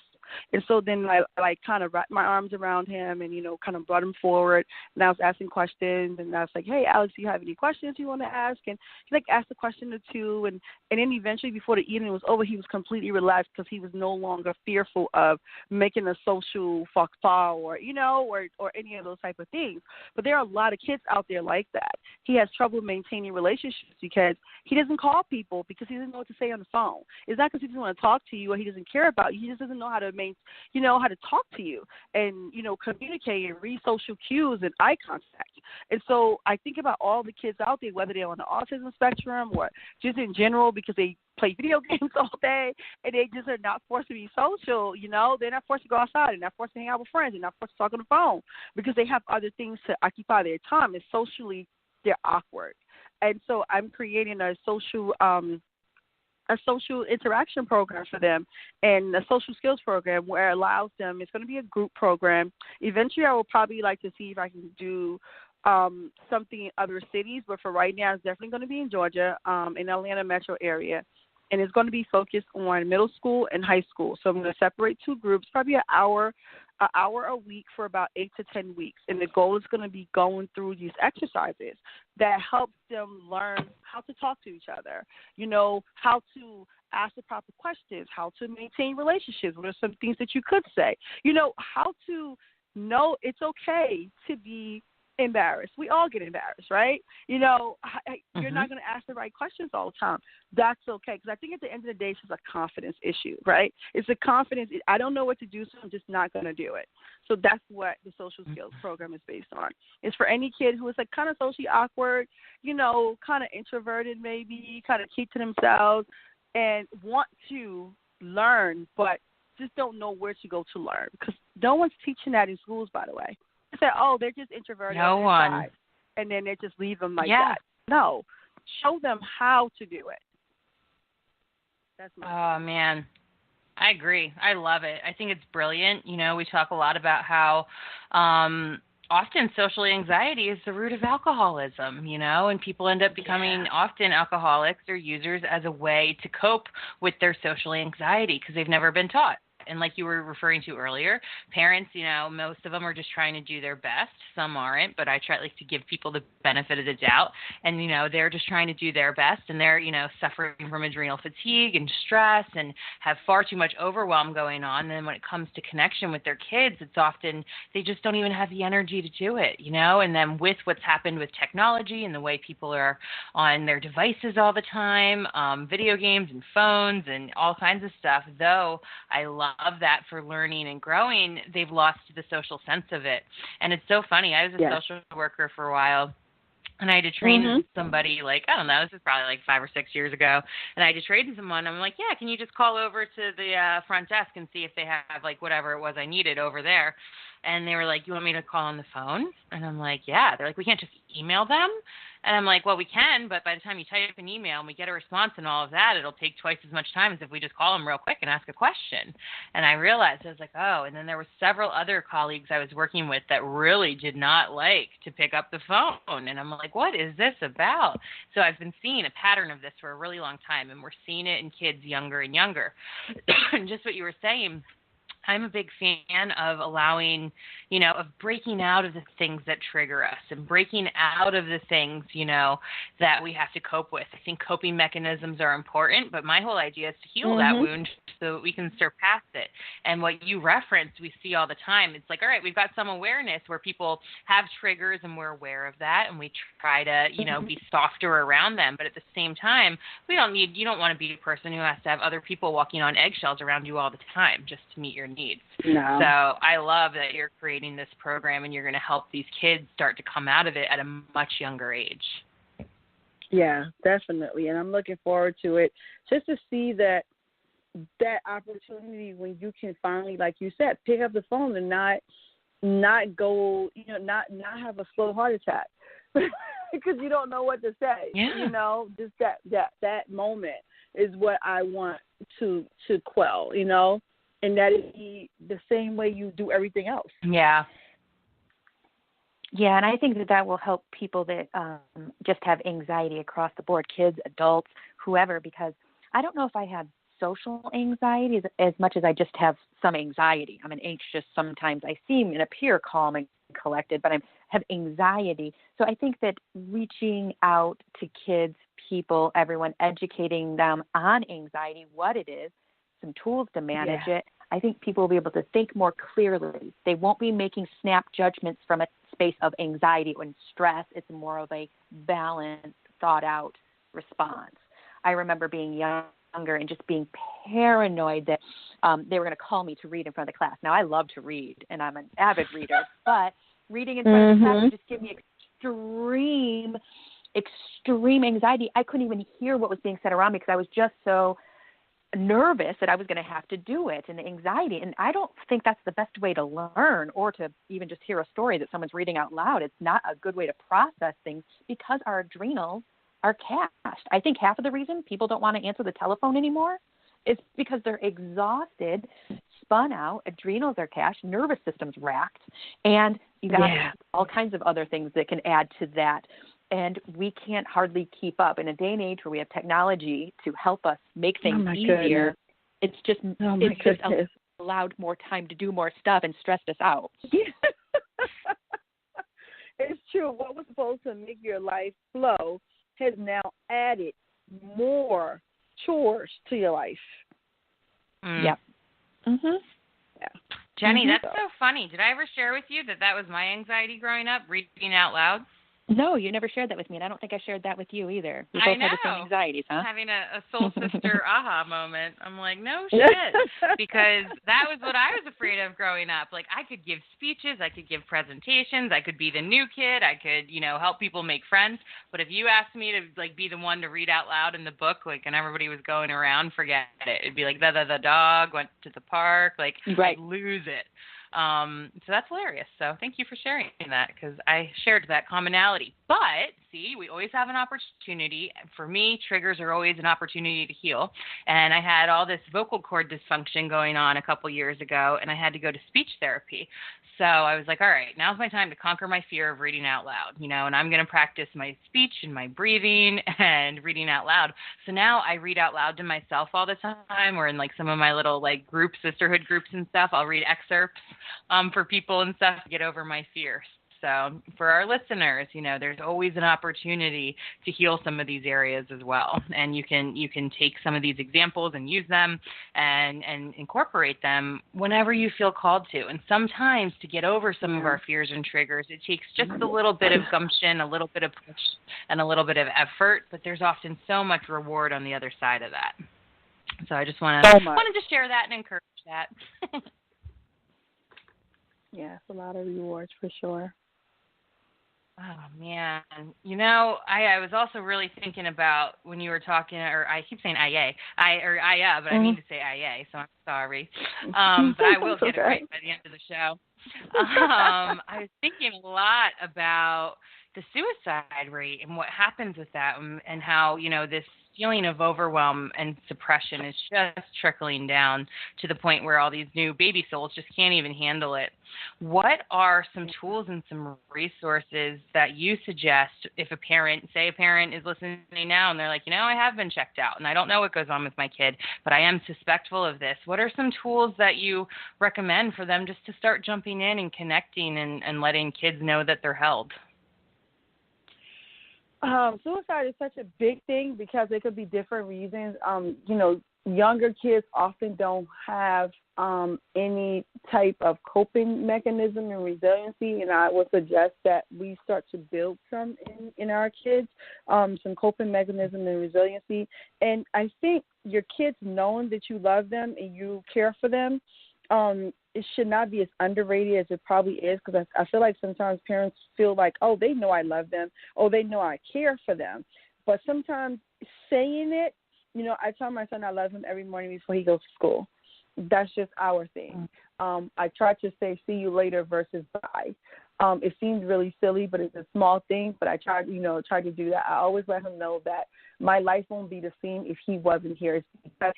And so then I like kind of wrapped my arms around him and, kind of brought him forward. And I was asking questions. And I was like, hey, Alex, do you have any questions you want to ask? And he like asked a question or two. And then eventually before the evening was over, he was completely relaxed because he was no longer fearful of making a social faux pas or any of those type of things. But there are a lot of kids out there like that. He has trouble maintaining relationships because he doesn't call people because he doesn't know what to say on the phone. It's not because he doesn't want to talk to you or he doesn't care about you. He just doesn't know how to how to talk to you and, communicate and read social cues and eye contact. And so I think about all the kids out there, whether they're on the autism spectrum or just in general because they play video games all day and they just are not forced to be social, they're not forced to go outside, they're not forced to hang out with friends, they're not forced to talk on the phone because they have other things to occupy their time and socially they're awkward. And so I'm creating a social interaction program for them and a social skills program where it allows them, it's going to be a group program. Eventually I will probably like to see if I can do something in other cities, but for right now it's definitely going to be in Georgia, in the Atlanta metro area. And it's going to be focused on middle school and high school. So I'm going to separate two groups, probably an hour a week for about 8 to 10 weeks. And the goal is going to be going through these exercises that help them learn how to talk to each other, how to ask the proper questions, how to maintain relationships, what are some things that you could say, how to know it's okay to be embarrassed. We all get embarrassed, right? You're not going to ask the right questions all the time. That's okay, because I think at the end of the day, it's just a confidence issue, right? It's a confidence. I don't know what to do, so I'm just not going to do it. So that's what the social skills program is based on. It's for any kid who is like kind of socially awkward, kind of introverted maybe, kind of keep to themselves and want to learn, but just don't know where to go to learn because no one's teaching that in schools, by the way. Say, they're just introverted. No one. Side, and then they just leave them like that. No, show them how to do it. That's my opinion. Man, I agree. I love it. I think it's brilliant. We talk a lot about how often social anxiety is the root of alcoholism, and people end up becoming often alcoholics or users as a way to cope with their social anxiety because they've never been taught. And like you were referring to earlier, parents, most of them are just trying to do their best. Some aren't, but I try to give people the benefit of the doubt. And, they're just trying to do their best and they're, suffering from adrenal fatigue and stress and have far too much overwhelm going on. And then when it comes to connection with their kids, it's often they just don't even have the energy to do it, And then with what's happened with technology and the way people are on their devices all the time, video games and phones and all kinds of stuff, though I love that for learning and growing, they've lost the social sense of it. And it's so funny. I was a social worker for a while, and I had to train somebody, this is probably 5 or 6 years ago, and I had to train someone. I'm like, can you just call over to the front desk and see if they have, whatever it was I needed over there? And they were like, you want me to call on the phone? And I'm like, yeah. They're like, we can't just email them? And I'm like, well, we can, but by the time you type an email and we get a response and all of that, it'll take twice as much time as if we just call them real quick and ask a question. And I realized, I was like, and then there were several other colleagues I was working with that really did not like to pick up the phone. And I'm like, what is this about? So I've been seeing a pattern of this for a really long time, and we're seeing it in kids younger and younger. And just what you were saying, I'm a big fan of allowing, of breaking out of the things that trigger us and breaking out of the things, that we have to cope with. I think coping mechanisms are important, but my whole idea is to heal that wound so that we can surpass it. And what you referenced, we see all the time. It's like, all right, we've got some awareness where people have triggers and we're aware of that, and we try to, be softer around them. But at the same time, you don't want to be a person who has to have other people walking on eggshells around you all the time just to meet your needs. No. So I love that you're creating this program and you're going to help these kids start to come out of it at a much younger age. Yeah, definitely. And I'm looking forward to it just to see that opportunity when you can finally, like you said, pick up the phone and not go, not have a slow heart attack because you don't know what to say. Yeah. Just that moment is what I want to quell, and that is the same way you do everything else. Yeah. Yeah, and I think that will help people that just have anxiety across the board, kids, adults, whoever, because I don't know if I have social anxiety as much as I just have some anxiety. I'm an anxious sometimes. I seem and appear calm and collected, but I have anxiety. So I think that reaching out to kids, people, everyone, educating them on anxiety, what it is, some tools to manage it, I think people will be able to think more clearly. They won't be making snap judgments from a space of anxiety and stress. It's more of a balanced, thought-out response. I remember being younger and just being paranoid that they were going to call me to read in front of the class. Now, I love to read, and I'm an avid reader, but reading in front of the class would just give me extreme anxiety. I couldn't even hear what was being said around me because I was just so nervous that I was going to have to do it, and the anxiety. And I don't think that's the best way to learn or to even just hear a story that someone's reading out loud. It's not a good way to process things because our adrenals are cached. I think half of the reason people don't want to answer the telephone anymore is because they're exhausted, spun out, adrenals are cached, nervous system's racked, and you got all kinds of other things that can add to that. And we can't hardly keep up. In a day and age where we have technology to help us make things easier, it's just allowed more time to do more stuff and stressed us out. It's true. What was supposed to make your life flow has now added more chores to your life. Yep. Yeah. Jennie, that's so funny. Did I ever share with you that was my anxiety growing up, reading out loud? No, you never shared that with me, and I don't think I shared that with you either. We both had the same anxieties, huh? Having a soul sister aha moment. I'm like, no shit, because that was what I was afraid of growing up. Like, I could give speeches, I could give presentations, I could be the new kid, I could, help people make friends. But if you asked me to be the one to read out loud in the book, and everybody was going around, forget it. It'd be like the dog went to the park, I'd lose it. So that's hilarious. So thank you for sharing that, because I shared that commonality. But, see, we always have an opportunity. For me, triggers are always an opportunity to heal. And I had all this vocal cord dysfunction going on a couple years ago, and I had to go to speech therapy. So I was like, all right, now's my time to conquer my fear of reading out loud, and I'm going to practice my speech and my breathing and reading out loud. So now I read out loud to myself all the time, or in some of my little group, sisterhood groups and stuff. I'll read excerpts for people and stuff to get over my fears. So for our listeners, there's always an opportunity to heal some of these areas as well. And you can take some of these examples and use them and incorporate them whenever you feel called to. And sometimes to get over some of our fears and triggers, it takes just a little bit of gumption, a little bit of push, and a little bit of effort. But there's often so much reward on the other side of that. So I just wanted to share that and encourage that. Yeah, it's a lot of rewards for sure. Oh, man. I was also really thinking about when you were talking, or I keep saying Iyea, but I mean to say Iyea, so I'm sorry. But I will get it right by the end of the show. I was thinking a lot about the suicide rate and what happens with that, and how, this feeling of overwhelm and suppression is just trickling down to the point where all these new baby souls just can't even handle it. What are some tools and some resources that you suggest if a parent is listening now and they're like, I have been checked out and I don't know what goes on with my kid, but I am suspectful of this. What are some tools that you recommend for them just to start jumping in and connecting and letting kids know that they're held? Suicide is such a big thing because it could be different reasons. Younger kids often don't have any type of coping mechanism and resiliency, and I would suggest that we start to build some in our kids, some coping mechanism and resiliency. And I think your kids knowing that you love them and you care for them, it should not be as underrated as it probably is, because I feel like sometimes parents feel like, oh, they know I love them, oh, they know I care for them. But sometimes saying it, I tell my son I love him every morning before he goes to school. That's just our thing. I try to say see you later versus bye. It seems really silly, but it's a small thing, but I try to do that. I always let him know that my life won't be the same if he wasn't here. It's because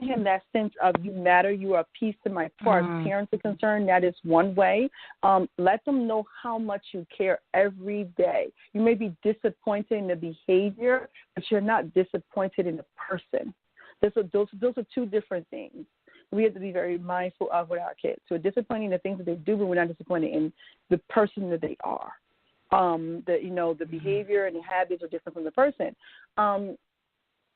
him that sense of you matter, you are a piece of my part. As parents are concerned, that is one way. Let them know how much you care every day. You may be disappointed in the behavior, but you're not disappointed in the person. Those are two different things. We have to be very mindful of with our kids. So we're disappointed in the things that they do, but we're not disappointed in the person that they are. The behavior and the habits are different from the person.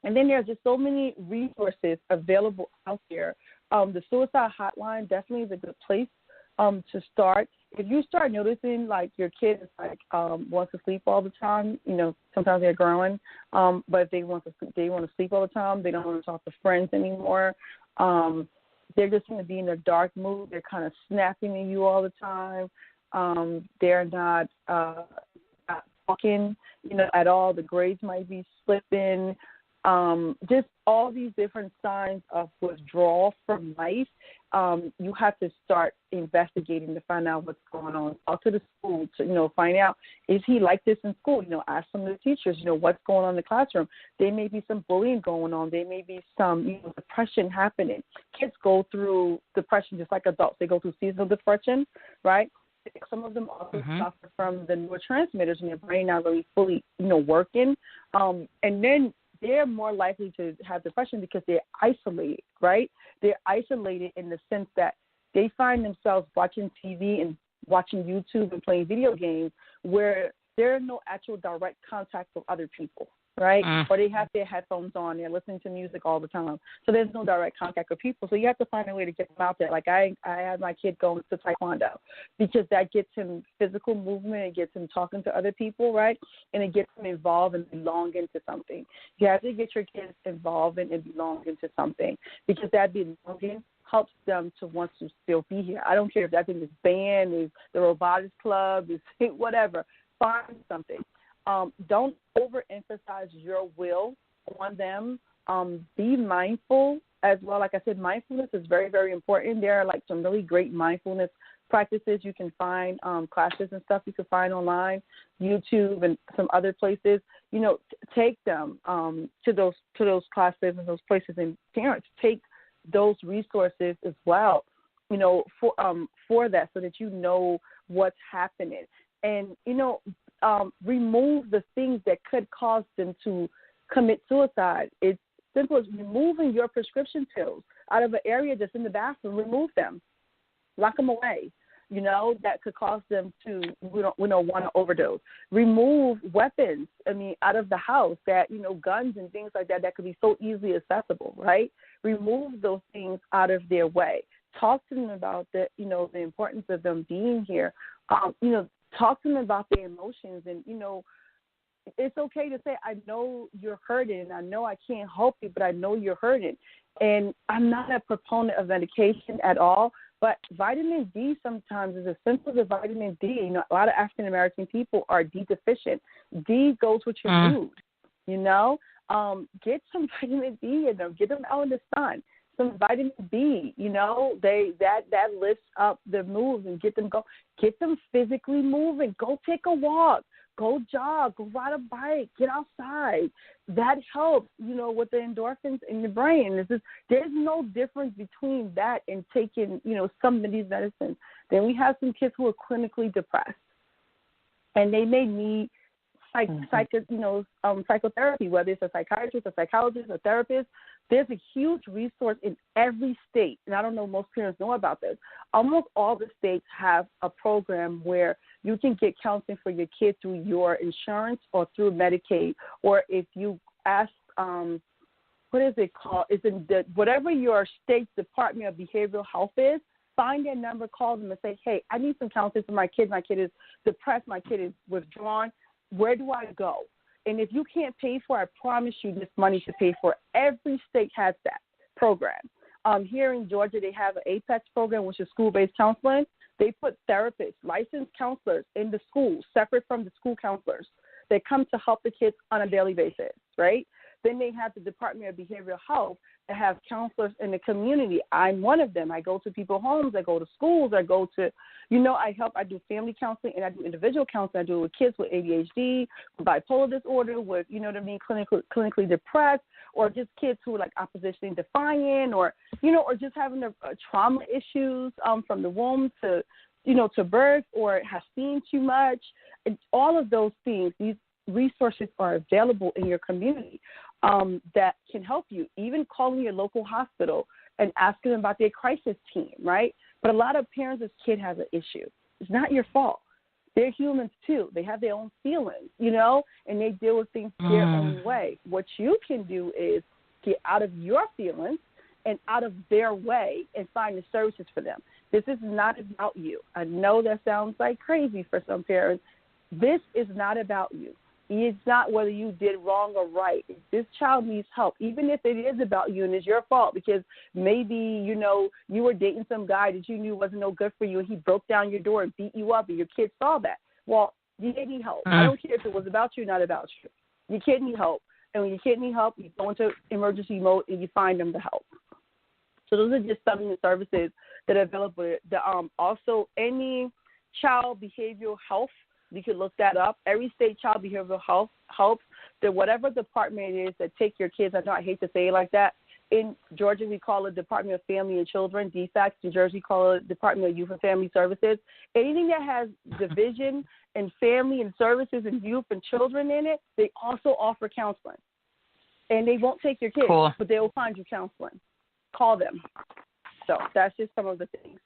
And then there's just so many resources available out there. The suicide hotline definitely is a good place to start. If you start noticing like your kid is like wants to sleep all the time, sometimes they're growing, but if they want to sleep all the time, they don't want to talk to friends anymore. They're just going to be in a dark mood. They're kind of snapping at you all the time. They're not talking, at all. The grades might be slipping. Just all these different signs of withdrawal from life. You have to start investigating to find out what's going on. Talk to the school to, find out, is he like this in school? Ask some of the teachers, what's going on in the classroom. There may be some bullying going on. There may be some, depression happening. Kids go through depression just like adults. They go through seasonal depression, right? Some of them also suffer from the neurotransmitters in their brain not really fully, working. And then they're more likely to have depression because they're isolated, right? They're isolated in the sense that they find themselves watching TV and watching YouTube and playing video games where there are no actual direct contact with other people, right? Or they have their headphones on, they're listening to music all the time. So there's no direct contact with people. So you have to find a way to get them out there. Like I had my kid going to Taekwondo because that gets him physical movement, it gets him talking to other people, right? And it gets him involved and belong into something. You have to get your kids involved and belong into something because that belonging helps them to want to still be here. I don't care if that thing is band, is the robotics club, is whatever. Find something. Don't overemphasize your will on them. Be mindful as well. Like I said, mindfulness is very, very important. There are like some really great mindfulness practices you can find, classes and stuff you can find online, YouTube and some other places. Take them to those classes and those places, and parents take those resources as well, for that, so that you know what's happening. And, remove the things that could cause them to commit suicide. It's simple as removing your prescription pills out of an area that's in the bathroom. Remove them. Lock them away. That could cause them to, want to overdose. Remove weapons, out of the house that, guns and things like that could be so easily accessible, right? Remove those things out of their way. Talk to them about the importance of them being here. Talk to them about their emotions, and, it's okay to say, I know you're hurting, and I know I can't help you, but I know you're hurting. And I'm not a proponent of medication at all, but vitamin D sometimes is as simple as vitamin D. A lot of African-American people are D deficient. D goes with your mood, Get some vitamin D in them. Get them out in the sun. Some vitamin B, that lifts up the mood and get them physically moving. Go take a walk. Go jog, go ride a bike, get outside. That helps, with the endorphins in the brain. There's no difference between that and taking, some of these medicines. Then we have some kids who are clinically depressed, and they may need psychotherapy, whether it's a psychiatrist, a psychologist, a therapist. There's a huge resource in every state, and I don't know most parents know about this. Almost all the states have a program where you can get counseling for your kid through your insurance or through Medicaid, or if you ask, what is it called? It's in whatever your state's Department of Behavioral Health is. Find their number, call them, and say, hey, I need some counseling for my kid. My kid is depressed. My kid is withdrawn. Where do I go? And if you can't pay for it, I promise you this money to pay for it. Every state has that program. Here in Georgia, they have an APEX program, which is school-based counseling. They put therapists, licensed counselors in the schools, separate from the school counselors. They come to help the kids on a daily basis, right? Then they have the Department of Behavioral Health that have counselors in the community. I'm one of them. I go to people's homes. I go to schools. I go to, I do family counseling and I do individual counseling. I do it with kids with ADHD, with bipolar disorder, with, clinically depressed, or just kids who are like oppositionally defiant, or, or just having a trauma issues from the womb to, to birth, or have seen too much. And all of those things, these resources are available in your community that can help you, even calling your local hospital and asking them about their crisis team, right? But a lot of parents' kid has an issue. It's not your fault. They're humans too. They have their own feelings, and they deal with things their own way. What you can do is get out of your feelings and out of their way and find the services for them. This is not about you. I know that sounds like crazy for some parents. This is not about you. It's not whether you did wrong or right. This child needs help, even if it is about you and it's your fault, because maybe, you were dating some guy that you knew wasn't no good for you, and he broke down your door and beat you up, and your kid saw that. Well, you need help. I don't care if it was about you or not about you. Your kid need help. And when your kid need help, you go into emergency mode and you find them the help. So those are just some of the services that are available. Also, any child behavioral health, you can look that up. Every state child behavioral health helps. That whatever department it is that take your kids, I know I hate to say it like that. In Georgia, we call it Department of Family and Children, DFACS. In Jersey, we call it Department of Youth and Family Services. Anything that has division and family and services and youth and children in it, they also offer counseling. And they won't take your kids, but they will find you counseling. Call them. So that's just some of the things.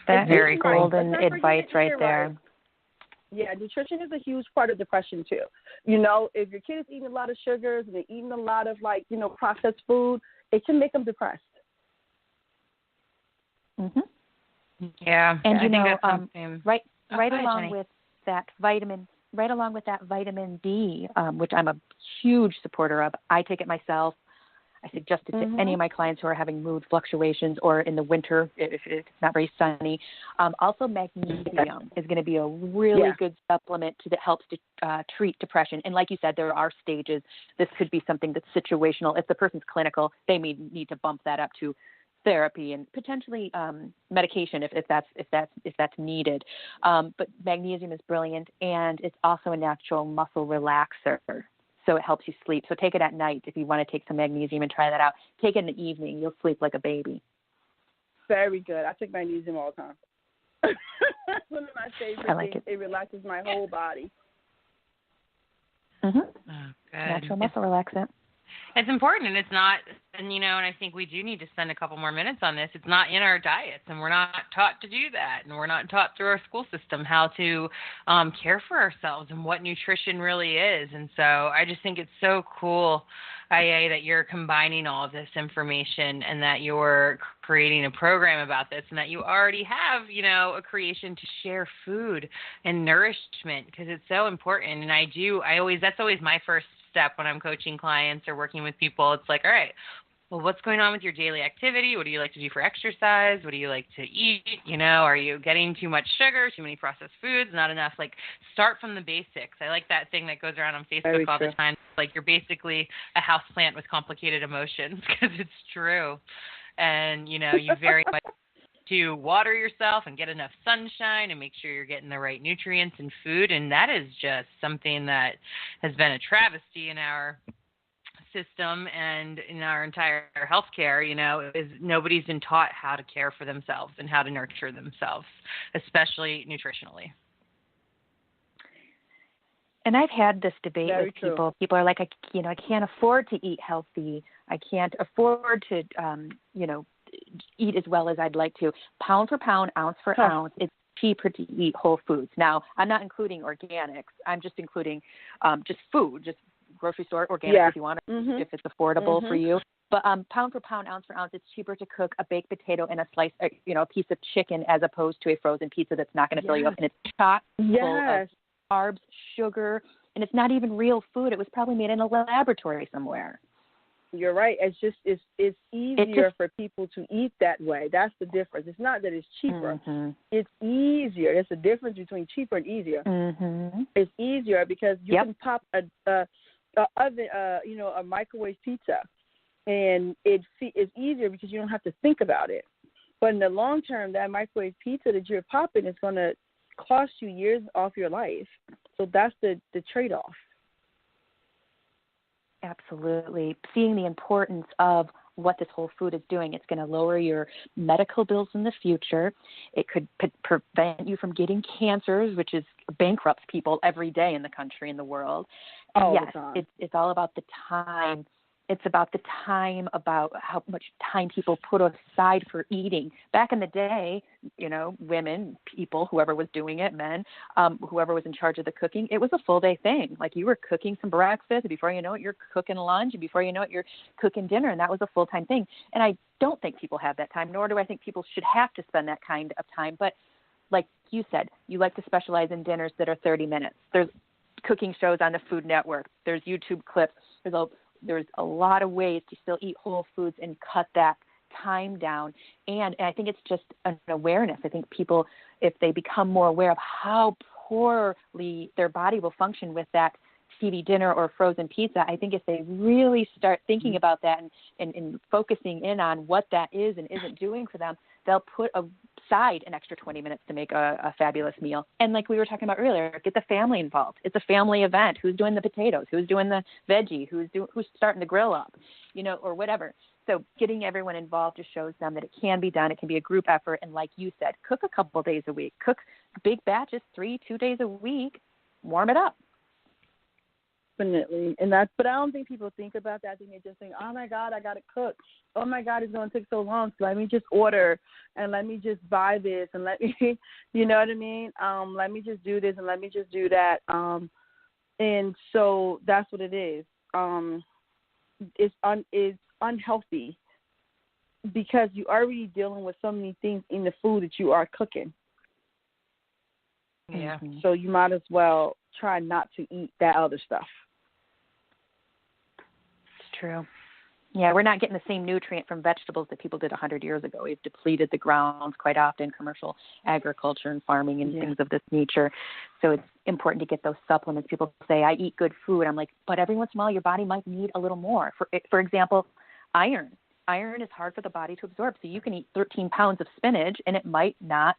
That's very golden advice right there. Yeah, nutrition is a huge part of depression too. If your kid is eating a lot of sugars and they're eating a lot of processed food, it can make them depressed. Mhm. Yeah, and right along Jennie. with that vitamin D, which I'm a huge supporter of. I take it myself. I suggest it to any of my clients who are having mood fluctuations or in the winter if it's not very sunny. Also, magnesium is going to be a really good supplement that helps to treat depression. And like you said, there are stages. This could be something that's situational. If the person's clinical, they may need to bump that up to therapy and potentially medication if that's needed. But magnesium is brilliant, and it's also a natural muscle relaxer. So it helps you sleep. So take it at night if you want to take some magnesium and try that out. Take it in the evening. You'll sleep like a baby. Very good. I take magnesium all the time. One of my favorite things. It relaxes my whole body. Mm-hmm. Oh, good. Natural muscle relaxant. It's important, and it's not, and I think we do need to spend a couple more minutes on this. It's not in our diets, and we're not taught to do that, and we're not taught through our school system how to care for ourselves and what nutrition really is. And so I just think it's so cool, Iyea, that you're combining all of this information and that you're creating a program about this, and that you already have, a creation to share food and nourishment, because it's so important. And that's always my first step when I'm coaching clients or working with people. It's like, all right, well, what's going on with your daily activity? What do you like to do for exercise? What do you like to eat? Are you getting too much sugar, too many processed foods, not enough? Like, start from the basics. I like that thing that goes around on Facebook all the time. Like, you're basically a houseplant with complicated emotions, because it's true. And, you very much to water yourself and get enough sunshine and make sure you're getting the right nutrients and food. And that is just something that has been a travesty in our system and in our entire healthcare, is nobody's been taught how to care for themselves and how to nurture themselves, especially nutritionally. And I've had this debate Very with true. people. People are like, I can't afford to eat healthy. I can't afford to, eat as well as I'd like to. Pound for pound, ounce for ounce, it's cheaper to eat whole foods. Now, I'm not including organics. I'm just including just food, just grocery store organic if you want it, if it's affordable for you. But pound for pound, ounce for ounce, it's cheaper to cook a baked potato and a slice, a piece of chicken as opposed to a frozen pizza that's not going to fill you up. And it's chock full of carbs, sugar, and it's not even real food. It was probably made in a laboratory somewhere. You're right. It's easier for people to eat that way. That's the difference. It's not that it's cheaper. It's easier. There's a difference between cheaper and easier. It's easier because you can pop a microwave pizza, and it's easier because you don't have to think about it. But in the long term, that microwave pizza that you're popping is going to cost you years off your life. So that's the trade-off. Absolutely. Seeing the importance of what this whole food is doing. It's going to lower your medical bills in the future. It could prevent you from getting cancers, which is bankrupts people every day in the country and the world. And yes, it's all about the time. It's about the time, about how much time people put aside for eating. Back in the day, women, people, whoever was doing it, men, whoever was in charge of the cooking, it was a full day thing. Like you were cooking some breakfast, and before you know it, you're cooking lunch, and before you know it, you're cooking dinner, and that was a full-time thing. And I don't think people have that time, nor do I think people should have to spend that kind of time. But like you said, you like to specialize in dinners that are 30 minutes. There's cooking shows on the Food Network. There's YouTube clips. There's a lot of ways to still eat whole foods and cut that time down. And I think it's just an awareness. I think people, if they become more aware of how poorly their body will function with that TV dinner or frozen pizza, I think if they really start thinking about that and focusing in on what that is and isn't doing for them, they'll put aside an extra 20 minutes to make a fabulous meal. And like we were talking about earlier, get the family involved. It's a family event. Who's doing the potatoes? Who's doing the veggie? Who's starting the grill up? Or whatever. So getting everyone involved just shows them that it can be done. It can be a group effort. And like you said, cook a couple days a week. Cook big batches, 2 days a week. Warm it up. Definitely. But I don't think people think about that. I think they just think, oh my God, I got to cook. Oh my God, it's going to take so long. So let me just order and let me just buy this and let me, you know what I mean? Let me just do this and let me just do that. And so that's what it is. It's unhealthy because you're already dealing with so many things in the food that you are cooking. Yeah. So you might as well try not to eat that other stuff. It's true. Yeah, we're not getting the same nutrient from vegetables that people did 100 years ago. We've depleted the grounds quite often, commercial agriculture and farming and things of this nature. So it's important to get those supplements. People say, I eat good food. I'm like, but every once in a while your body might need a little more. For example, iron. Iron is hard for the body to absorb. So you can eat 13 pounds of spinach and it might not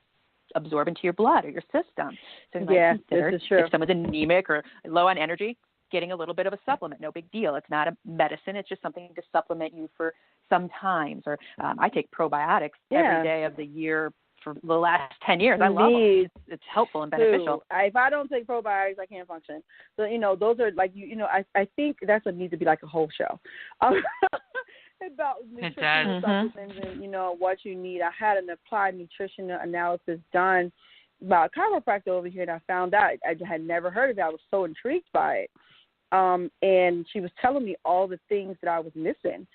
absorb into your blood or your system. So you might consider, if someone's anemic or low on energy, getting a little bit of a supplement. No big deal. It's not a medicine. It's just something to supplement you for some times. Or I take probiotics every day of the year for the last 10 years. I love them. It's helpful and beneficial. If I don't take probiotics, I can't function. So, those are like, I think that's what needs to be like a whole show. About nutritional supplements and, what you need. I had an applied nutrition analysis done by a chiropractor over here, and I found out I had never heard of it. I was so intrigued by it. And she was telling me all the things that I was missing.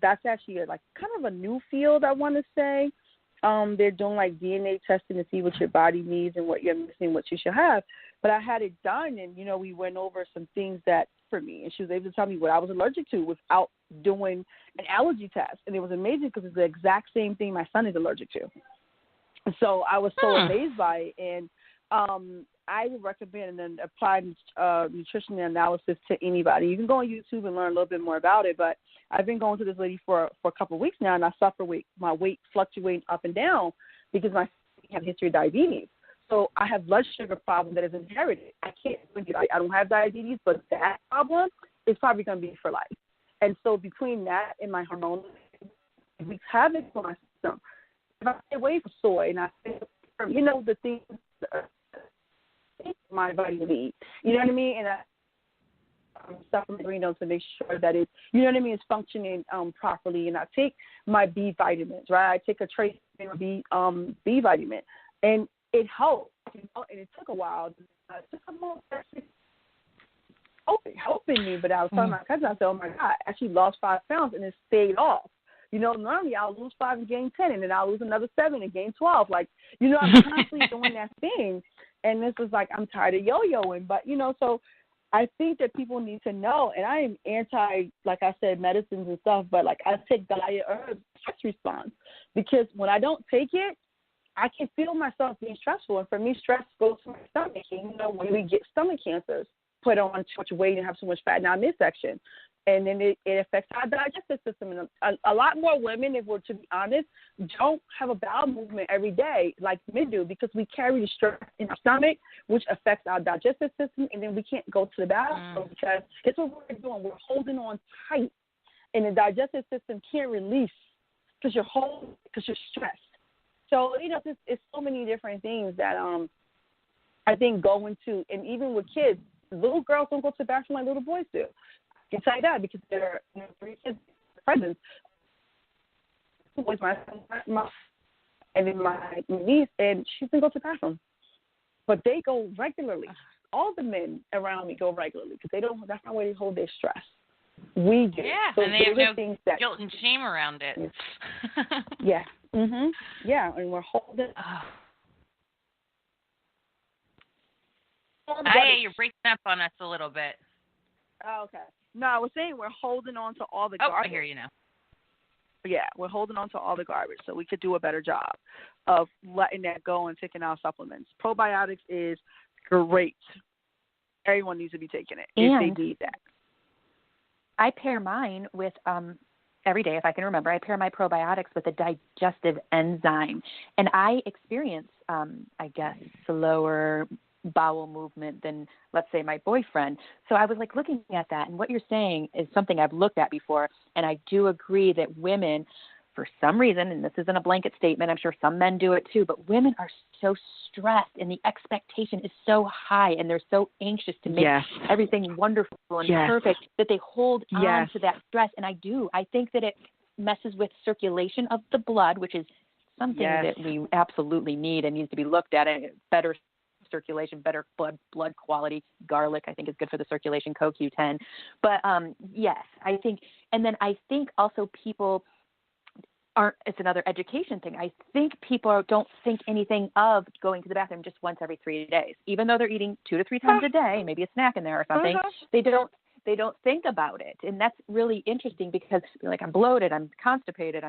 That's actually like kind of a new field, I want to say. They're doing like DNA testing to see what your body needs and what you're missing, what you should have. But I had it done, and, we went over some things that for me, and she was able to tell me what I was allergic to without doing an allergy test. And it was amazing because it's the exact same thing my son is allergic to. So I was so amazed by it. And I would recommend an applied nutrition analysis to anybody. You can go on YouTube and learn a little bit more about it, but I've been going to this lady for a couple of weeks now, and I suffer with my weight fluctuating up and down because I have a history of diabetes. So I have blood sugar problem that is inherited. I don't have diabetes, but that problem is probably going to be for life. And so between that and my hormones, we have it for my system. If I stay away from soy and I stay from, the things my body needs, you know what I mean? And I'm supplementing to make sure that it's, it's functioning properly. And I take my B vitamins, right? I take a trace B vitamin, and it helped, and it took a while. It took a month helping me, but I was telling my cousin, I said, oh my God, I actually lost 5 pounds and it stayed off. Normally I'll lose 5 and gain 10, and then I'll lose another 7 and gain 12. Like, I'm constantly doing that thing. And this is like, I'm tired of yo-yoing. But, so I think that people need to know, and I am anti, like I said, medicines and stuff, but like I take diet herbs, stress response, because when I don't take it, I can feel myself being stressful. And for me, stress goes to my stomach. And, when we get stomach cancers, put on too much weight and have so much fat in our midsection. and then it affects our digestive system. And a lot more women, if we're to be honest, don't have a bowel movement every day like men do, because we carry the stress in our stomach, which affects our digestive system, and then we can't go to the bathroom because guess what we're doing? We're holding on tight, and the digestive system can't release because you're stressed. So, it's so many different things that I think go into, and even with kids, little girls don't go to the bathroom like little boys do. I can tell you that because there are 3 kids present. My and then my niece, and she doesn't go to the bathroom. But they go regularly. All the men around me go regularly because that's not where they hold their stress. We do. Yeah, so and they have no guilt and shame around it. Yeah. Mhm. Yeah, and we're holding. You're breaking up on us a little bit. Oh, okay. No, I was saying we're holding on to all the garbage. I hear you now. Yeah, we're holding on to all the garbage, so we could do a better job of letting that go and taking our supplements. Probiotics is great. Everyone needs to be taking it if they need that. I pair mine with every day, if I can remember. I pair my probiotics with a digestive enzyme, and I experience, slower bowel movement than, let's say, my boyfriend. So I was looking at that, and what you're saying is something I've looked at before, and I do agree that women, for some reason, and this isn't a blanket statement, I'm sure some men do it too, but women are so stressed, and the expectation is so high, and they're so anxious to make everything wonderful and perfect that they hold on to that stress. And I think that it messes with circulation of the blood, which is something that we absolutely need and needs to be looked at. And better circulation, better blood quality. Garlic, I think, is good for the circulation, CoQ10. But I think, and then I think also people it's another education thing. I think people don't think anything of going to the bathroom just once every 3 days, even though they're eating 2 to 3 times a day, maybe a snack in there or something. They don't think about it. And that's really interesting because they're like, I'm bloated, I'm constipated,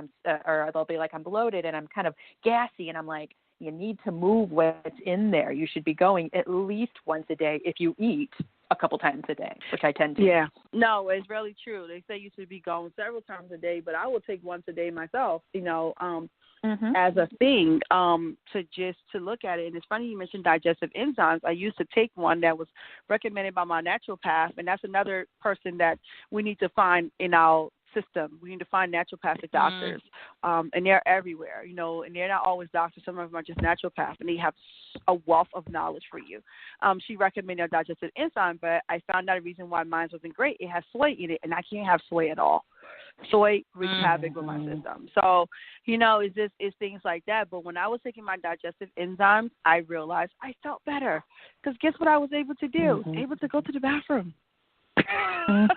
or they'll be like, I'm bloated and I'm kind of gassy. And I'm like, you need to move what's in there. You should be going at least once a day if you eat a couple times a day, which I tend to. Yeah. No, it's really true. They say you should be going several times a day, but I will take once a day myself, as a thing, to look at it. And it's funny you mentioned digestive enzymes. I used to take one that was recommended by my naturopath, and that's another person that we need to find in our system. We need to find naturopathic doctors, and they're everywhere, and they're not always doctors. Some of them are just naturopaths, and they have a wealth of knowledge for you. She recommended a digestive enzyme, but I found out a reason why mine wasn't great. It has soy in it, and I can't have soy at all. Soy wreaks havoc with my system. So, it's things like that. But when I was taking my digestive enzymes, I realized I felt better because guess what I was able to do? Able to go to the bathroom. I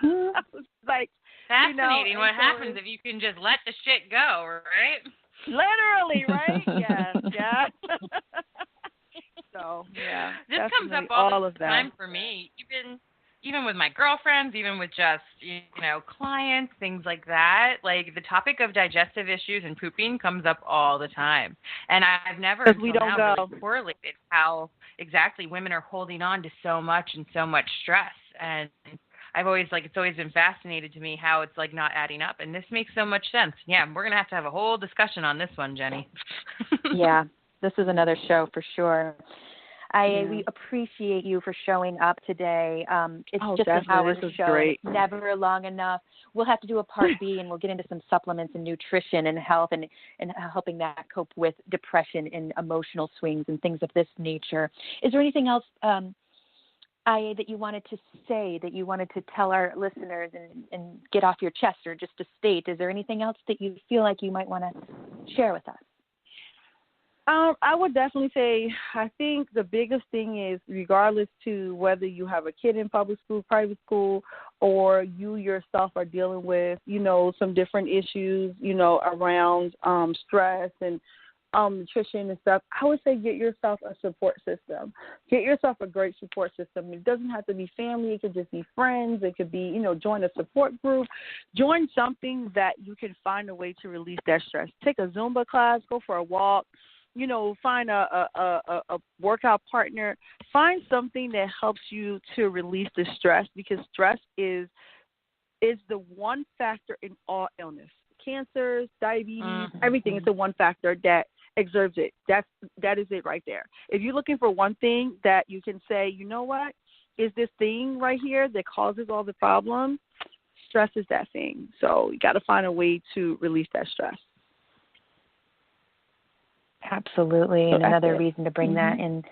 was like, fascinating what happens if you can just let the shit go, right? Literally, right? Yeah. So, this comes up all the time for me, even with my girlfriends, even with just, clients, things like that. Like the topic of digestive issues and pooping comes up all the time. And I've never really correlated how exactly women are holding on to so much and so much stress. And I've always it's always been fascinated to me how it's not adding up. And this makes so much sense. Yeah, we're going to have a whole discussion on this one, Jennie. Yeah, this is another show for sure. We appreciate you for showing up today. It's just an hour show. It's never long enough. We'll have to do a part B, and we'll get into some supplements and nutrition and health and helping that cope with depression and emotional swings and things of this nature. Is there anything else, Iyea, that you wanted to say, that you wanted to tell our listeners and get off your chest, or just to state? Is there anything else that you feel like you might want to share with us? I would definitely say I think the biggest thing is, regardless to whether you have a kid in public school, private school, or you yourself are dealing with, some different issues, around stress and nutrition and stuff, I would say get yourself a support system. Get yourself a great support system. It doesn't have to be family. It could just be friends. It could be, join a support group. Join something that you can find a way to release that stress. Take a Zumba class. Go for a walk. Find a workout partner. Find something that helps you to release the stress, because stress is is the one factor in all illness. Cancers, diabetes, everything is the one factor that exerts it. That is it right there. If you're looking for one thing that you can say, you know what, is this thing right here that causes all the problems, stress is that thing. So you got to find a way to release that stress. Absolutely. So and another it. reason to bring that in,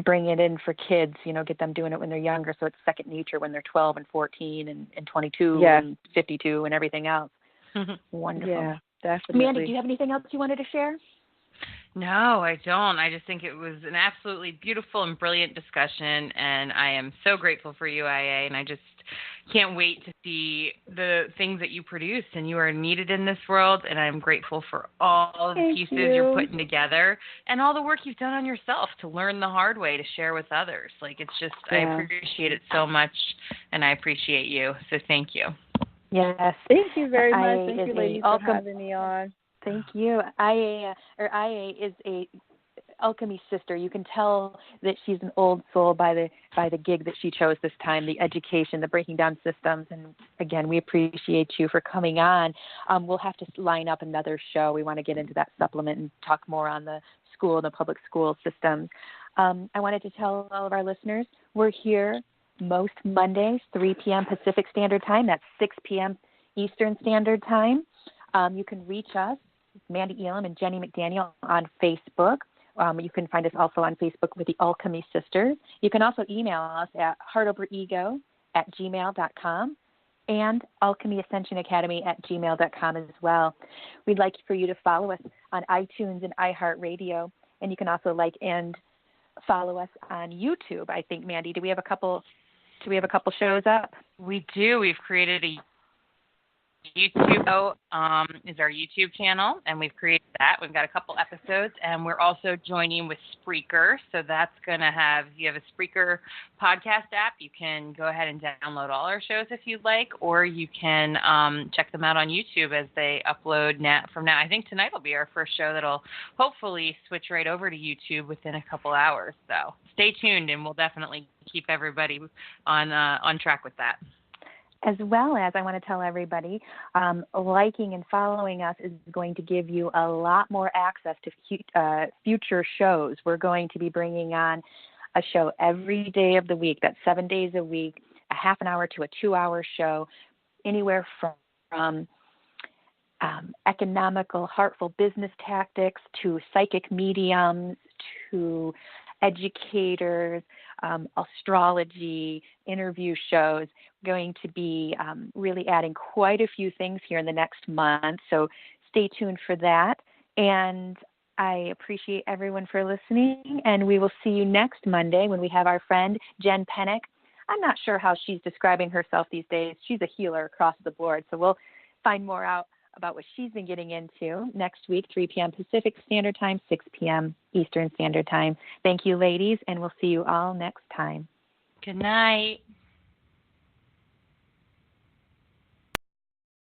bring it in for kids, get them doing it when they're younger so it's second nature when they're 12 and 14 and 22 and 52 and everything else. Wonderful. Yeah, definitely. Mandee, do you have anything else you wanted to share? No, I don't. I just think it was an absolutely beautiful and brilliant discussion, and I am so grateful for you, Iyea, and I just can't wait to see the things that you produce, and you are needed in this world, and I'm grateful for all the pieces you're putting together and all the work you've done on yourself to learn the hard way to share with others. Like, it's just, I appreciate it so much, and I appreciate you, so thank you. Yes. Thank you very much. Thank you, ladies, for having me on. Thank you. Iyea is a Alchemy sister. You can tell that she's an old soul by the gig that she chose this time, the education, the breaking down systems. And again, we appreciate you for coming on. We'll have to line up another show. We want to get into that supplement and talk more on the school, the public school systems. I wanted to tell all of our listeners we're here most Mondays, 3 p.m. Pacific Standard Time. That's 6 p.m. Eastern Standard Time. You can reach us, Mandee, Elam, and Jennie McDaniel on Facebook. You can find us also on Facebook with the Alchemy Sisters. You can also email us at heartoverego@gmail.com and alchemyascensionacademy@gmail.com as well. We'd like for you to follow us on iTunes and iHeartRadio, and you can also like and follow us on YouTube. I think, Mandee, do we have a couple shows up? We do. We've created a YouTube is our YouTube channel, and we've created that. We've got a couple episodes, and we're also joining with Spreaker. So that's going to have, if you have a Spreaker podcast app, you can go ahead and download all our shows if you'd like, or you can check them out on YouTube as they upload from now. I think tonight will be our first show that'll hopefully switch right over to YouTube within a couple hours. So stay tuned, and we'll definitely keep everybody on track with that. As well as, I want to tell everybody, liking and following us is going to give you a lot more access to future shows. We're going to be bringing on a show every day of the week. That's 7 days a week, a half an hour to a 2-hour show, anywhere from economical, heartful business tactics to psychic mediums to educators, astrology, interview shows. We're going to be really adding quite a few things here in the next month, so stay tuned for that. And I appreciate everyone for listening, and we will see you next Monday when we have our friend Jen Pennick. I'm not sure how she's describing herself these days. She's a healer across the board, so we'll find more out about what she's been getting into next week, 3 p.m. Pacific Standard Time, 6 p.m. Eastern Standard Time. Thank you, ladies, and we'll see you all next time. Good night.